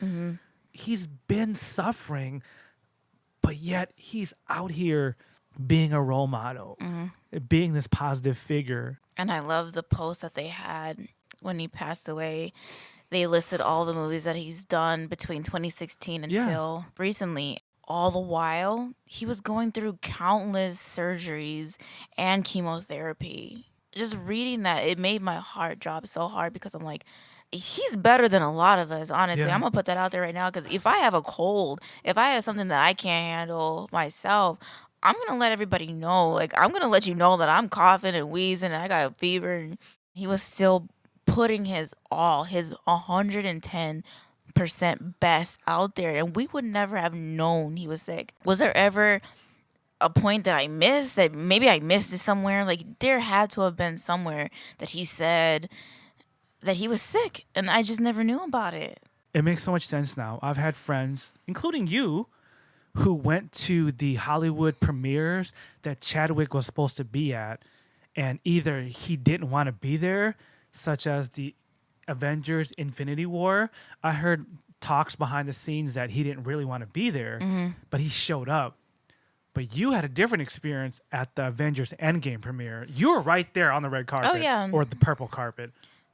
He's been suffering, but yet he's out here being a role model, being this positive figure. And I love the post that they had when he passed away. They listed all the movies that he's done between 2016 until recently. All the while, he was going through countless surgeries and chemotherapy. Just reading that, it made my heart drop so hard because I'm like, he's better than a lot of us, honestly. Yeah. I'm going to put that out there right now because if I have a cold, if I have something that I can't handle myself, I'm going to let everybody know. Like, I'm going to let you know that I'm coughing and wheezing and I got a fever. And he was still putting his all, his 110% best out there. And we would never have known he was sick. Was there ever a point that I missed, that maybe I missed it somewhere? Like, there had to have been somewhere that he said that he was sick and I just never knew about it. It makes so much sense now. I've had friends, including you, who went to the Hollywood premieres that Chadwick was supposed to be at, and either he didn't want to be there, such as the Avengers Infinity War. I heard talks behind the scenes that he didn't really want to be there, but he showed up. But you had a different experience at the Avengers Endgame premiere. You were right there on the red carpet. Oh, yeah. Or the purple carpet.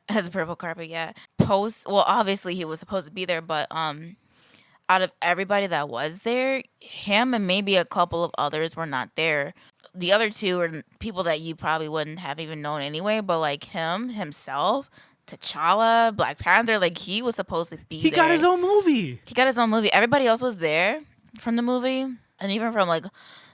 The purple carpet, yeah. Well, obviously he was supposed to be there, but out of everybody that was there, him and maybe a couple of others were not there. The other two are people that you probably wouldn't have even known anyway, but like himself, T'Challa, Black Panther, like he was supposed to be He there. got his own movie. He got his own movie. Everybody else was there from the movie, and even from like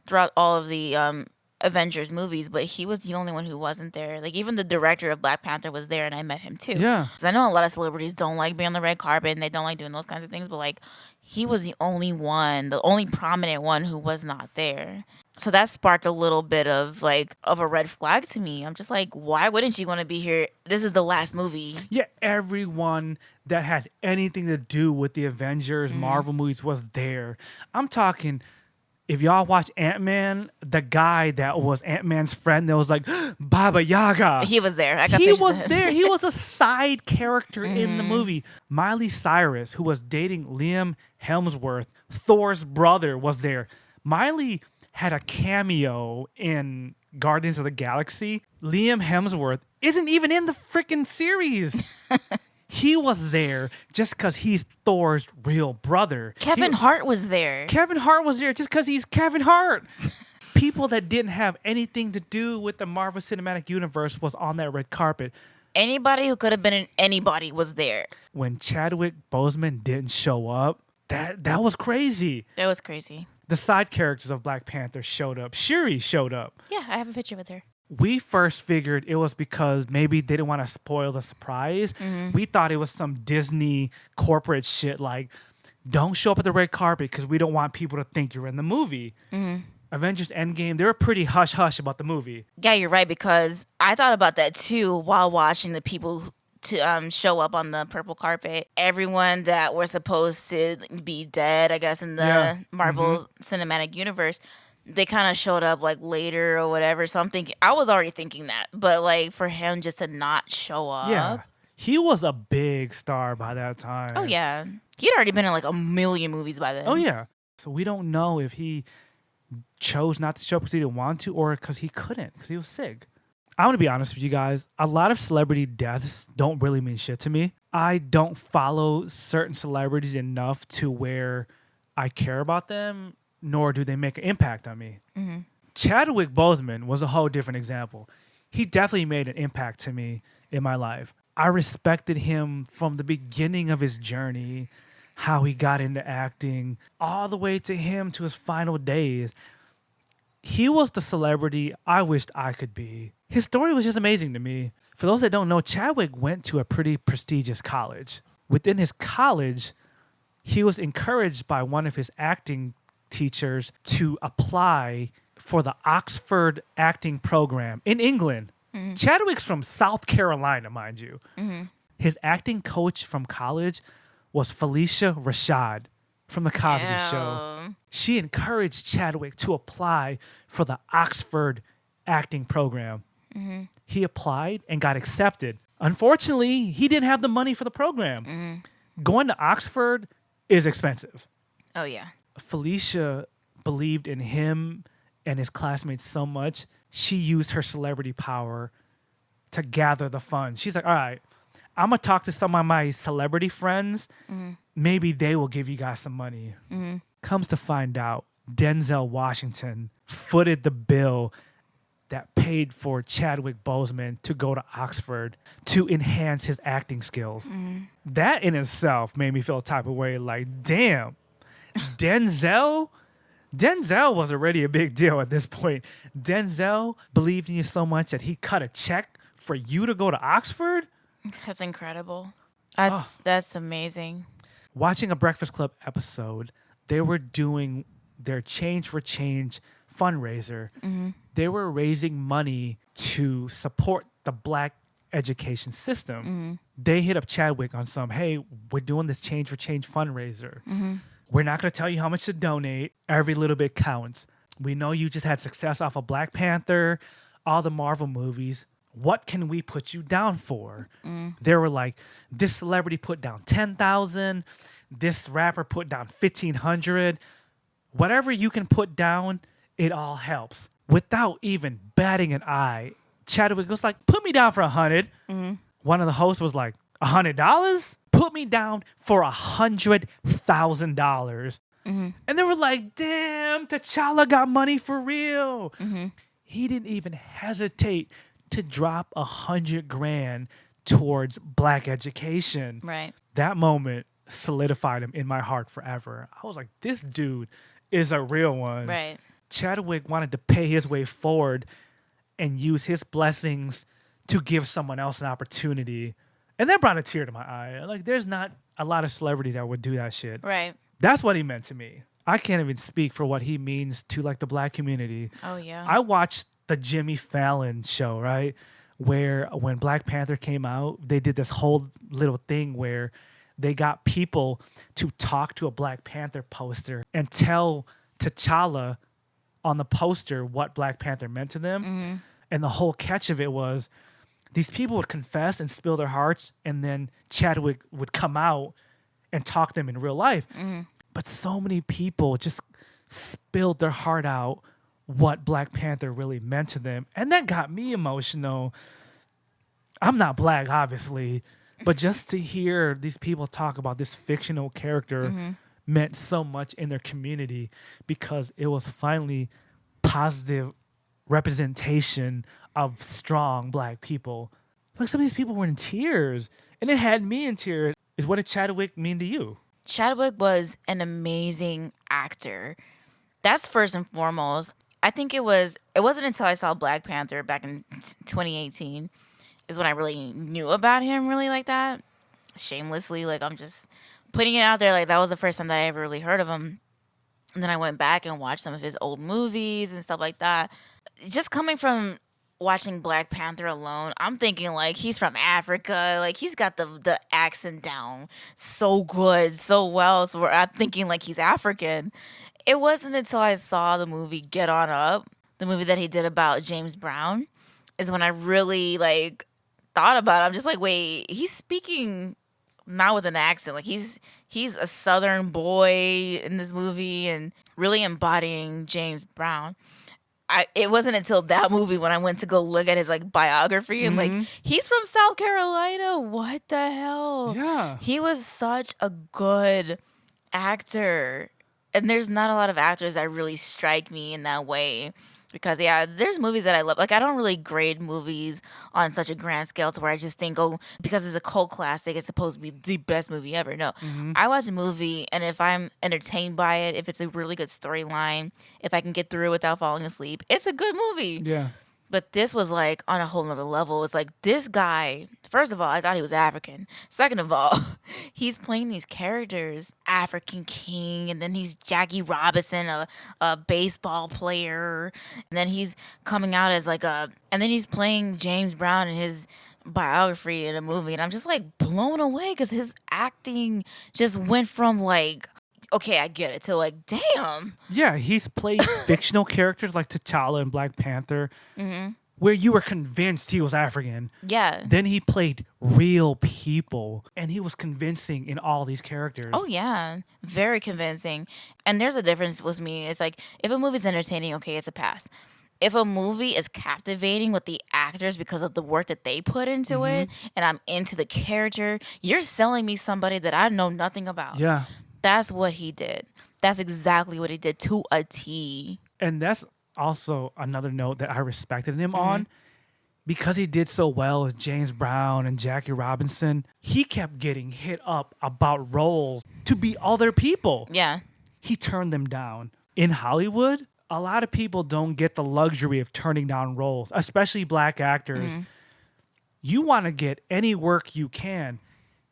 throughout all of the Avengers movies, but he was the only one who wasn't there. Like even the director of Black Panther was there, and I met him too. Yeah. 'Cause I know a lot of celebrities don't like being on the red carpet and they don't like doing those kinds of things, but like he was the only one, the only prominent one who was not there. So that sparked a little bit of a red flag to me. I'm just like, why wouldn't you want to be here? This is the last movie. Yeah, everyone that had anything to do with the Avengers, Marvel movies was there. I'm talking, if y'all watch Ant-Man, the guy that was Ant-Man's friend that was like, Baba Yaga. He was there. I got He pictures was of him. there. He was a side character in the movie. Miley Cyrus, who was dating Liam Hemsworth, Thor's brother, was there. Miley had a cameo in Guardians of the Galaxy. Liam Hemsworth isn't even in the freaking series. He was there just because he's Thor's real brother. Kevin Hart was there. Kevin Hart was there just because he's Kevin Hart. People that didn't have anything to do with the Marvel Cinematic Universe was on that red carpet. Anybody who could have been in anybody was there. When Chadwick Boseman didn't show up, that was crazy. That was crazy. The side characters of Black Panther showed up. Shuri showed up. Yeah, I have a picture with her. We first figured it was because maybe they didn't want to spoil the surprise. We thought it was some Disney corporate shit like, don't show up at the red carpet because we don't want people to think you're in the movie. Avengers Endgame, they were pretty hush-hush about the movie. Yeah, you're right, because I thought about that too while watching the people to show up on the purple carpet. Everyone that were supposed to be dead, I guess, in the Marvel Cinematic Universe, they kind of showed up like later or whatever. So I'm thinking, I was already thinking that, but like for him just to not show up. Yeah. He was a big star by that time. Oh, yeah. He'd already been in like a million movies by then. Oh, yeah. So we don't know if he chose not to show up because he didn't want to or because he couldn't, because he was sick. I'm going to be honest with you guys. A lot of celebrity deaths don't really mean shit to me. I don't follow certain celebrities enough to where I care about them, nor do they make an impact on me. Chadwick Boseman was a whole different example. He definitely made an impact to me in my life. I respected him from the beginning of his journey, how he got into acting, all the way to him to his final days. He was the celebrity I wished I could be. His story was just amazing to me. For those that don't know, Chadwick went to a pretty prestigious college. Within his college, he was encouraged by one of his acting teachers to apply for the Oxford acting program in England. Chadwick's from South Carolina, mind you. His acting coach from college was Felicia Rashad from The Cosby Show. Ew. She encouraged Chadwick to apply for the Oxford acting program. He applied and got accepted. Unfortunately, he didn't have the money for the program. Going to Oxford is expensive. Oh yeah. Felicia believed in him and his classmates so much, she used her celebrity power to gather the funds. She's like, all right, I'm going to talk to some of my celebrity friends. Maybe they will give you guys some money. Comes to find out, Denzel Washington footed the bill that paid for Chadwick Boseman to go to Oxford to enhance his acting skills. That in itself made me feel a type of way like, damn, Denzel was already a big deal at this point. Denzel believed in you so much that he cut a check for you to go to Oxford. That's incredible. That's amazing. Watching a Breakfast Club episode, they were doing their Change for Change fundraiser. They were raising money to support the Black education system. They hit up Chadwick on some, hey, we're doing this Change for Change fundraiser. We're not going to tell you how much to donate. Every little bit counts. We know you just had success off of Black Panther, all the Marvel movies. What can we put you down for? They were like, this celebrity put down 10,000. This rapper put down 1,500. Whatever you can put down, it all helps. Without even batting an eye, Chadwick was like, put me down for 100. One of the hosts was like, $100? Put me down for $100,000. And they were like, damn, T'Challa got money for real. He didn't even hesitate to drop $100,000 towards Black education. Right. That moment solidified him in my heart forever. I was like, this dude is a real one. Right. Chadwick wanted to pay his way forward and use his blessings to give someone else an opportunity. And that brought a tear to my eye. Like, there's not a lot of celebrities that would do that shit. Right. That's what he meant to me. I can't even speak for what he means to, like, the Black community. Oh yeah. I watched the Jimmy Fallon show, right? Where when Black Panther came out, they did this whole little thing where they got people to talk to a Black Panther poster and tell T'Challa on the poster what Black Panther meant to them. And the whole catch of it was these people would confess and spill their hearts, and then Chadwick would come out and talk to them in real life. But so many people just spilled their heart out what Black Panther really meant to them. And that got me emotional. I'm not Black, obviously, but just to hear these people talk about this fictional character meant so much in their community because it was finally positive representation of strong Black people. Like, some of these people were in tears, and it had me in tears. What did Chadwick mean to you? Chadwick was an amazing actor. That's first and foremost. I think it wasn't until I saw Black Panther back in 2018 is when I really knew about him really like that. Shamelessly, like, I'm just putting it out there, like that was the first time that I ever really heard of him. And then I went back and watched some of his old movies and stuff like that. Just coming from watching Black Panther alone, I'm thinking like he's from Africa, like he's got the accent down so good, so well. So I'm thinking like he's African. It wasn't until I saw the movie Get On Up, the movie that he did about James Brown, is when I really like thought about it. I'm just like, wait, he's speaking not with an accent. Like he's a Southern boy in this movie and really embodying James Brown. It wasn't until that movie when I went to go look at his like biography and like he's from South Carolina. What the hell? Yeah. He was such a good actor. And there's not a lot of actors that really strike me in that way Because yeah, there's movies that I love. Like I don't really grade movies on such a grand scale to where I just think, oh, because it's a cult classic, it's supposed to be the best movie ever. No, Mm-hmm. I watch a movie, and if I'm entertained by it, if it's a really good storyline, if I can get through it without falling asleep, it's a good movie. Yeah. But this was like on a whole nother level. It's like this guy, first of all, I thought he was African. Second of all, he's playing these characters, African King, and then he's Jackie Robinson, a baseball player. And then he's coming out as and then he's playing James Brown in his biography in a movie. And I'm just like blown away because his acting just went from like, okay, I get it, to like, damn. Yeah, he's played fictional characters like T'Challa and Black Panther, Mm-hmm. where you were convinced he was African. Yeah. Then he played real people, and he was convincing in all these characters. Oh yeah, very convincing. And there's a difference with me. It's like if a movie's entertaining, okay, it's a pass. If a movie is captivating with the actors because of the work that they put into it, and I'm into the character, you're selling me somebody that I know nothing about. Yeah. That's what he did. That's exactly what he did to a T. And that's also another note that I respected him on. Because he did so well with James Brown and Jackie Robinson, he kept getting hit up about roles to be other people. Yeah. He turned them down. In Hollywood, a lot of people don't get the luxury of turning down roles, especially black actors. You want to get any work you can.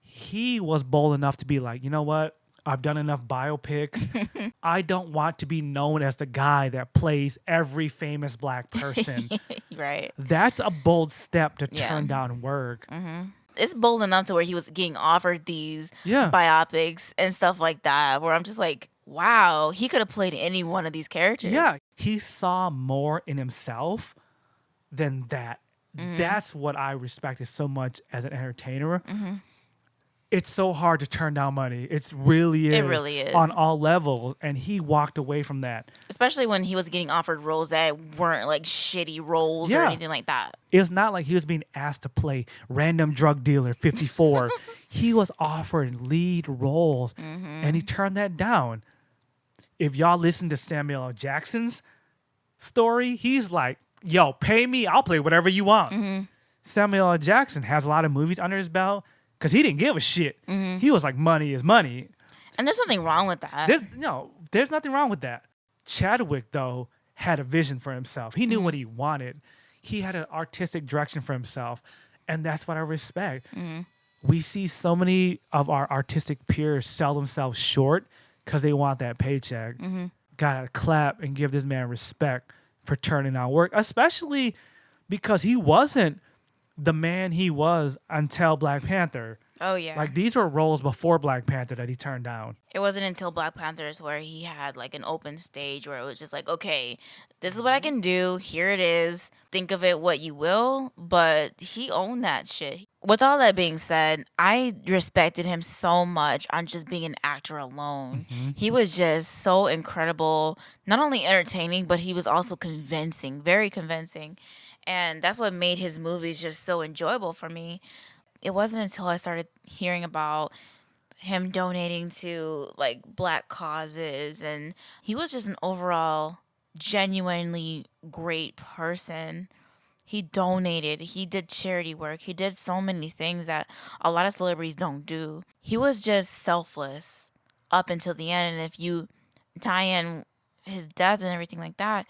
He was bold enough to be like, you know what? I've done enough biopics. I don't want to be known as the guy that plays every famous black person. Right. That's a bold step to Yeah. turn down work. It's bold enough to where he was getting offered these Yeah. biopics and stuff like that, where I'm just like, wow, he could have played any one of these characters. Yeah. He saw more in himself than that. That's what I respected so much as an entertainer. It's so hard to turn down money. It really is. It really is. On all levels. And he walked away from that. Especially when he was getting offered roles that weren't like shitty roles or Yeah. anything like that. It's not like he was being asked to play random drug dealer 54. He was offered lead roles and he turned that down. If y'all listen to Samuel L. Jackson's story, he's like, yo, pay me, I'll play whatever you want. Samuel L. Jackson has a lot of movies under his belt because he didn't give a shit. He was like, money is money. And there's nothing wrong with that. There's nothing wrong with that. Chadwick, though, had a vision for himself. He knew what he wanted. He had an artistic direction for himself. And that's what I respect. We see so many of our artistic peers sell themselves short because they want that paycheck. Gotta clap and give this man respect for turning out work, especially because he wasn't the man he was until Black Panther. Oh, yeah. Like, these were roles before Black Panther that he turned down. It wasn't until Black Panthers where he had like an open stage where it was just like, okay, this is what I can do. Here it is. Think of it what you will. But he owned that shit. With all that being said, I respected him so much on just being an actor alone. He was just so incredible, not only entertaining, but he was also convincing, very convincing. And that's what made his movies just so enjoyable for me. It wasn't until I started hearing about him donating to like black causes, and he was just an overall genuinely great person. He donated, he did charity work, he did so many things that a lot of celebrities don't do. He was just selfless up until the end, and if you tie in his death and everything like that,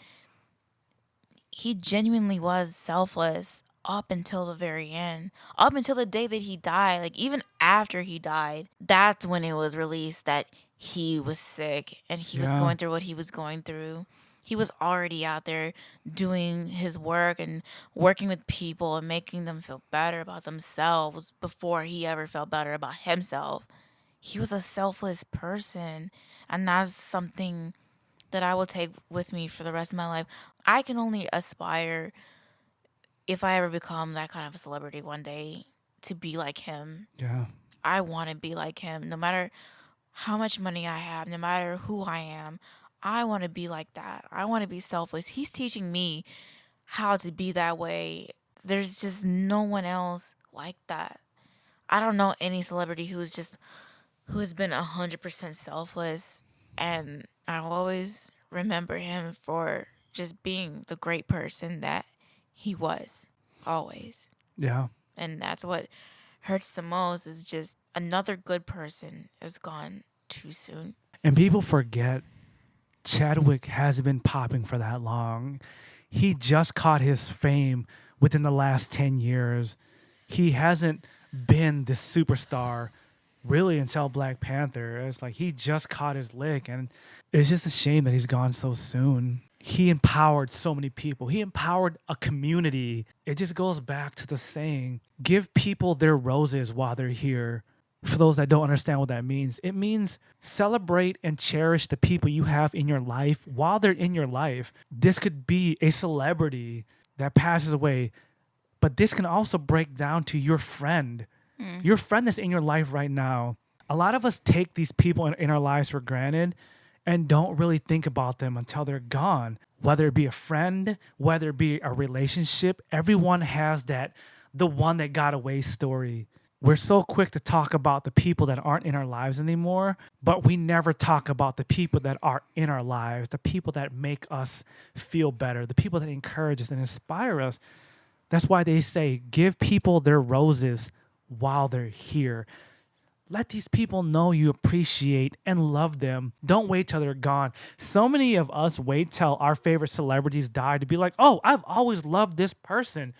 he genuinely was selfless up until the very end, up until the day that he died. Like, even after he died, that's when it was released that he was sick and he was going through what he was going through. He was already out there doing his work and working with people and making them feel better about themselves before he ever felt better about himself. He was a selfless person, and that's something that I will take with me for the rest of my life. I can only aspire, if I ever become that kind of a celebrity one day, to be like him. Yeah. I want to be like him. No matter how much money I have, no matter who I am, I want to be like that. I want to be selfless. He's teaching me how to be that way. There's just no one else like that. I don't know any celebrity who has been 100% selfless, and I'll always remember him for just being the great person that he was always. Yeah. And that's what hurts the most, is just another good person is gone too soon. And people forget Chadwick hasn't been popping for that long. He just caught his fame within the last 10 years. He hasn't been this superstar really until Black Panther. It's like he just caught his lick, and it's just a shame that he's gone so soon. He empowered so many people. He empowered a community. It just goes back to the saying, give people their roses while they're here. For those that don't understand what that means, it means celebrate and cherish the people you have in your life while they're in your life. This could be a celebrity that passes away, but this can also break down to your friend. Your friend that's in your life right now. A lot of us take these people in our lives for granted and don't really think about them until they're gone. Whether it be a friend, whether it be a relationship, everyone has that the one that got away story. We're so quick to talk about the people that aren't in our lives anymore, but we never talk about the people that are in our lives, the people that make us feel better, the people that encourage us and inspire us. That's why they say, give people their roses while they're here. Let these people know you appreciate and love them. Don't wait till they're gone. So many of us wait till our favorite celebrities die to be like, oh, I've always loved this person.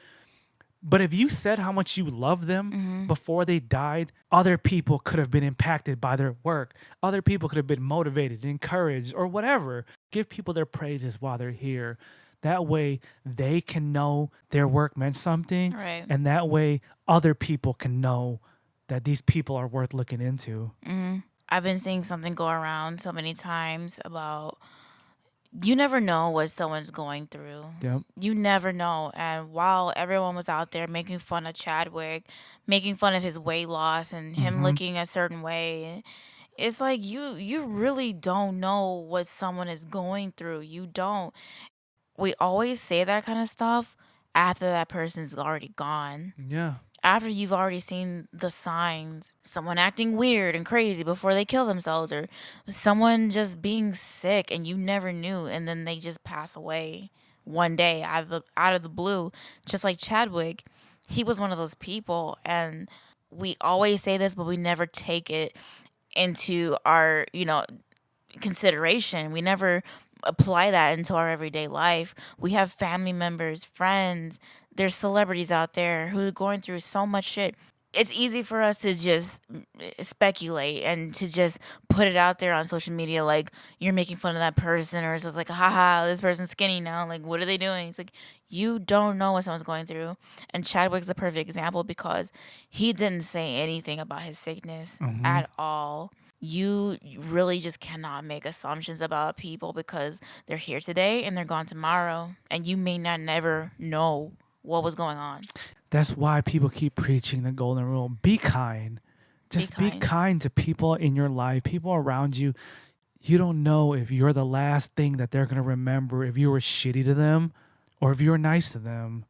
But if you said how much you love them before they died, other people could have been impacted by their work. Other people could have been motivated, encouraged, or whatever. Give people their praises while they're here. That way they can know their work meant something. Right. And that way other people can know that these people are worth looking into. I've been seeing something go around so many times about you never know what someone's going through. Yep. You never know. And while everyone was out there making fun of Chadwick, making fun of his weight loss and him looking a certain way, it's like you really don't know what someone is going through. You don't. We always say that kind of stuff after that person's already gone. Yeah. After you've already seen the signs, someone acting weird and crazy before they kill themselves, or someone just being sick and you never knew, and then they just pass away one day out of the blue, just like Chadwick. He was one of those people, and we always say this, but we never take it into our consideration. We never apply that into our everyday life. We have family members, friends, there's celebrities out there who are going through so much shit. It's easy for us to just speculate and to just put it out there on social media, like you're making fun of that person, or it's just like, haha, this person's skinny now. Like, what are they doing? It's like, you don't know what someone's going through. And Chadwick's a perfect example because he didn't say anything about his sickness at all. You really just cannot make assumptions about people because they're here today and they're gone tomorrow. And you may not never know what was going on. That's why people keep preaching the golden rule. Be kind. Just be kind to people in your life, people around you. You don't know if you're the last thing that they're going to remember, if you were shitty to them or if you were nice to them.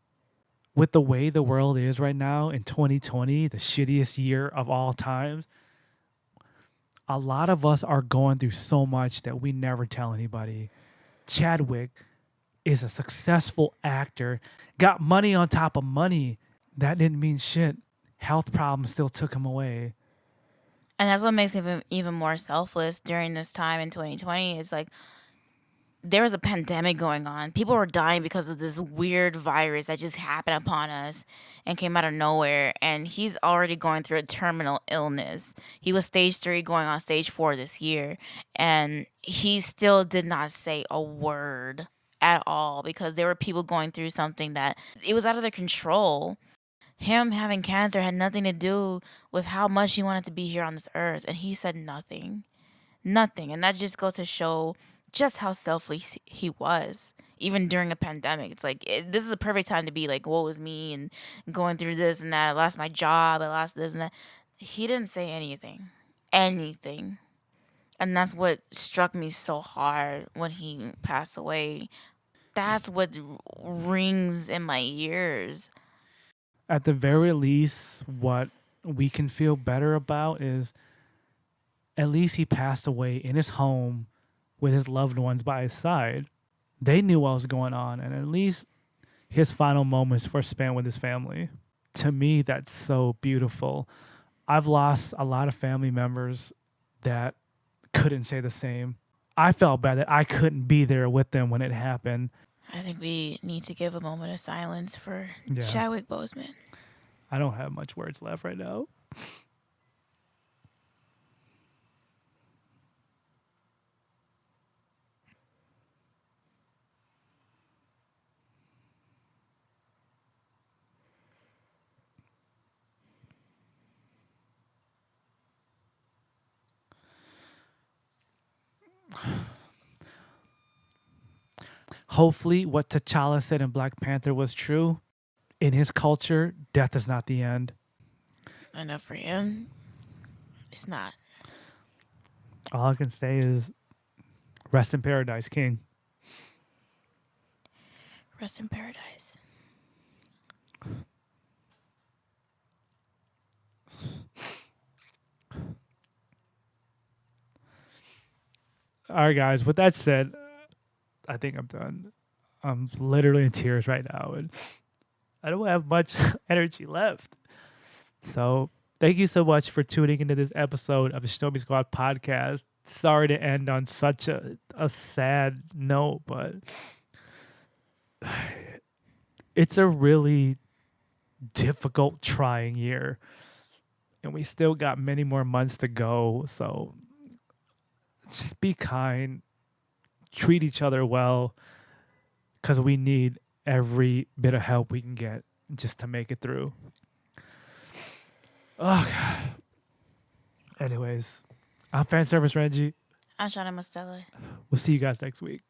With the way the world is right now in 2020, the shittiest year of all times, a lot of us are going through so much that we never tell anybody. Chadwick is a successful actor, got money on top of money. That didn't mean shit. Health problems still took him away. And that's what makes him even more selfless during this time in 2020. It's like there was a pandemic going on. People were dying because of this weird virus that just happened upon us and came out of nowhere. And he's already going through a terminal illness. He was stage 3 going on stage 4 this year. And he still did not say a word at all because there were people going through something that it was out of their control. Him having cancer had nothing to do with how much he wanted to be here on this earth, and he said nothing. And that just goes to show just how selfless he was, even during a pandemic. It's like this is the perfect time to be like, woe is me, and going through this and that. I lost my job, I lost this and that. He didn't say anything. And that's what struck me so hard when he passed away. That's what rings in my ears. At the very least, what we can feel better about is at least he passed away in his home with his loved ones by his side. they knew what was going on, and at least his final moments were spent with his family. To me, that's so beautiful. I've lost a lot of family members that couldn't say the same. I felt bad that I couldn't be there with them when it happened. I think we need to give a moment of silence for Yeah. Chadwick Boseman. I don't have much words left right now. Hopefully, what T'Challa said in Black Panther was true. In his culture, death is not the end. Enough for him. It's not. All I can say is rest in paradise, King. Rest in paradise. All right, guys. With that said, I think I'm done. I'm literally in tears right now, and I don't have much energy left. So, thank you so much for tuning into this episode of the Shinobi Squad podcast. Sorry to end on such a sad note, but it's a really difficult, trying year. And we still got many more months to go. So just be kind, treat each other well, because we need every bit of help we can get just to make it through. Oh, God. Anyways, I'm fan service Renji. I'm Shana Mostella. We'll see you guys next week.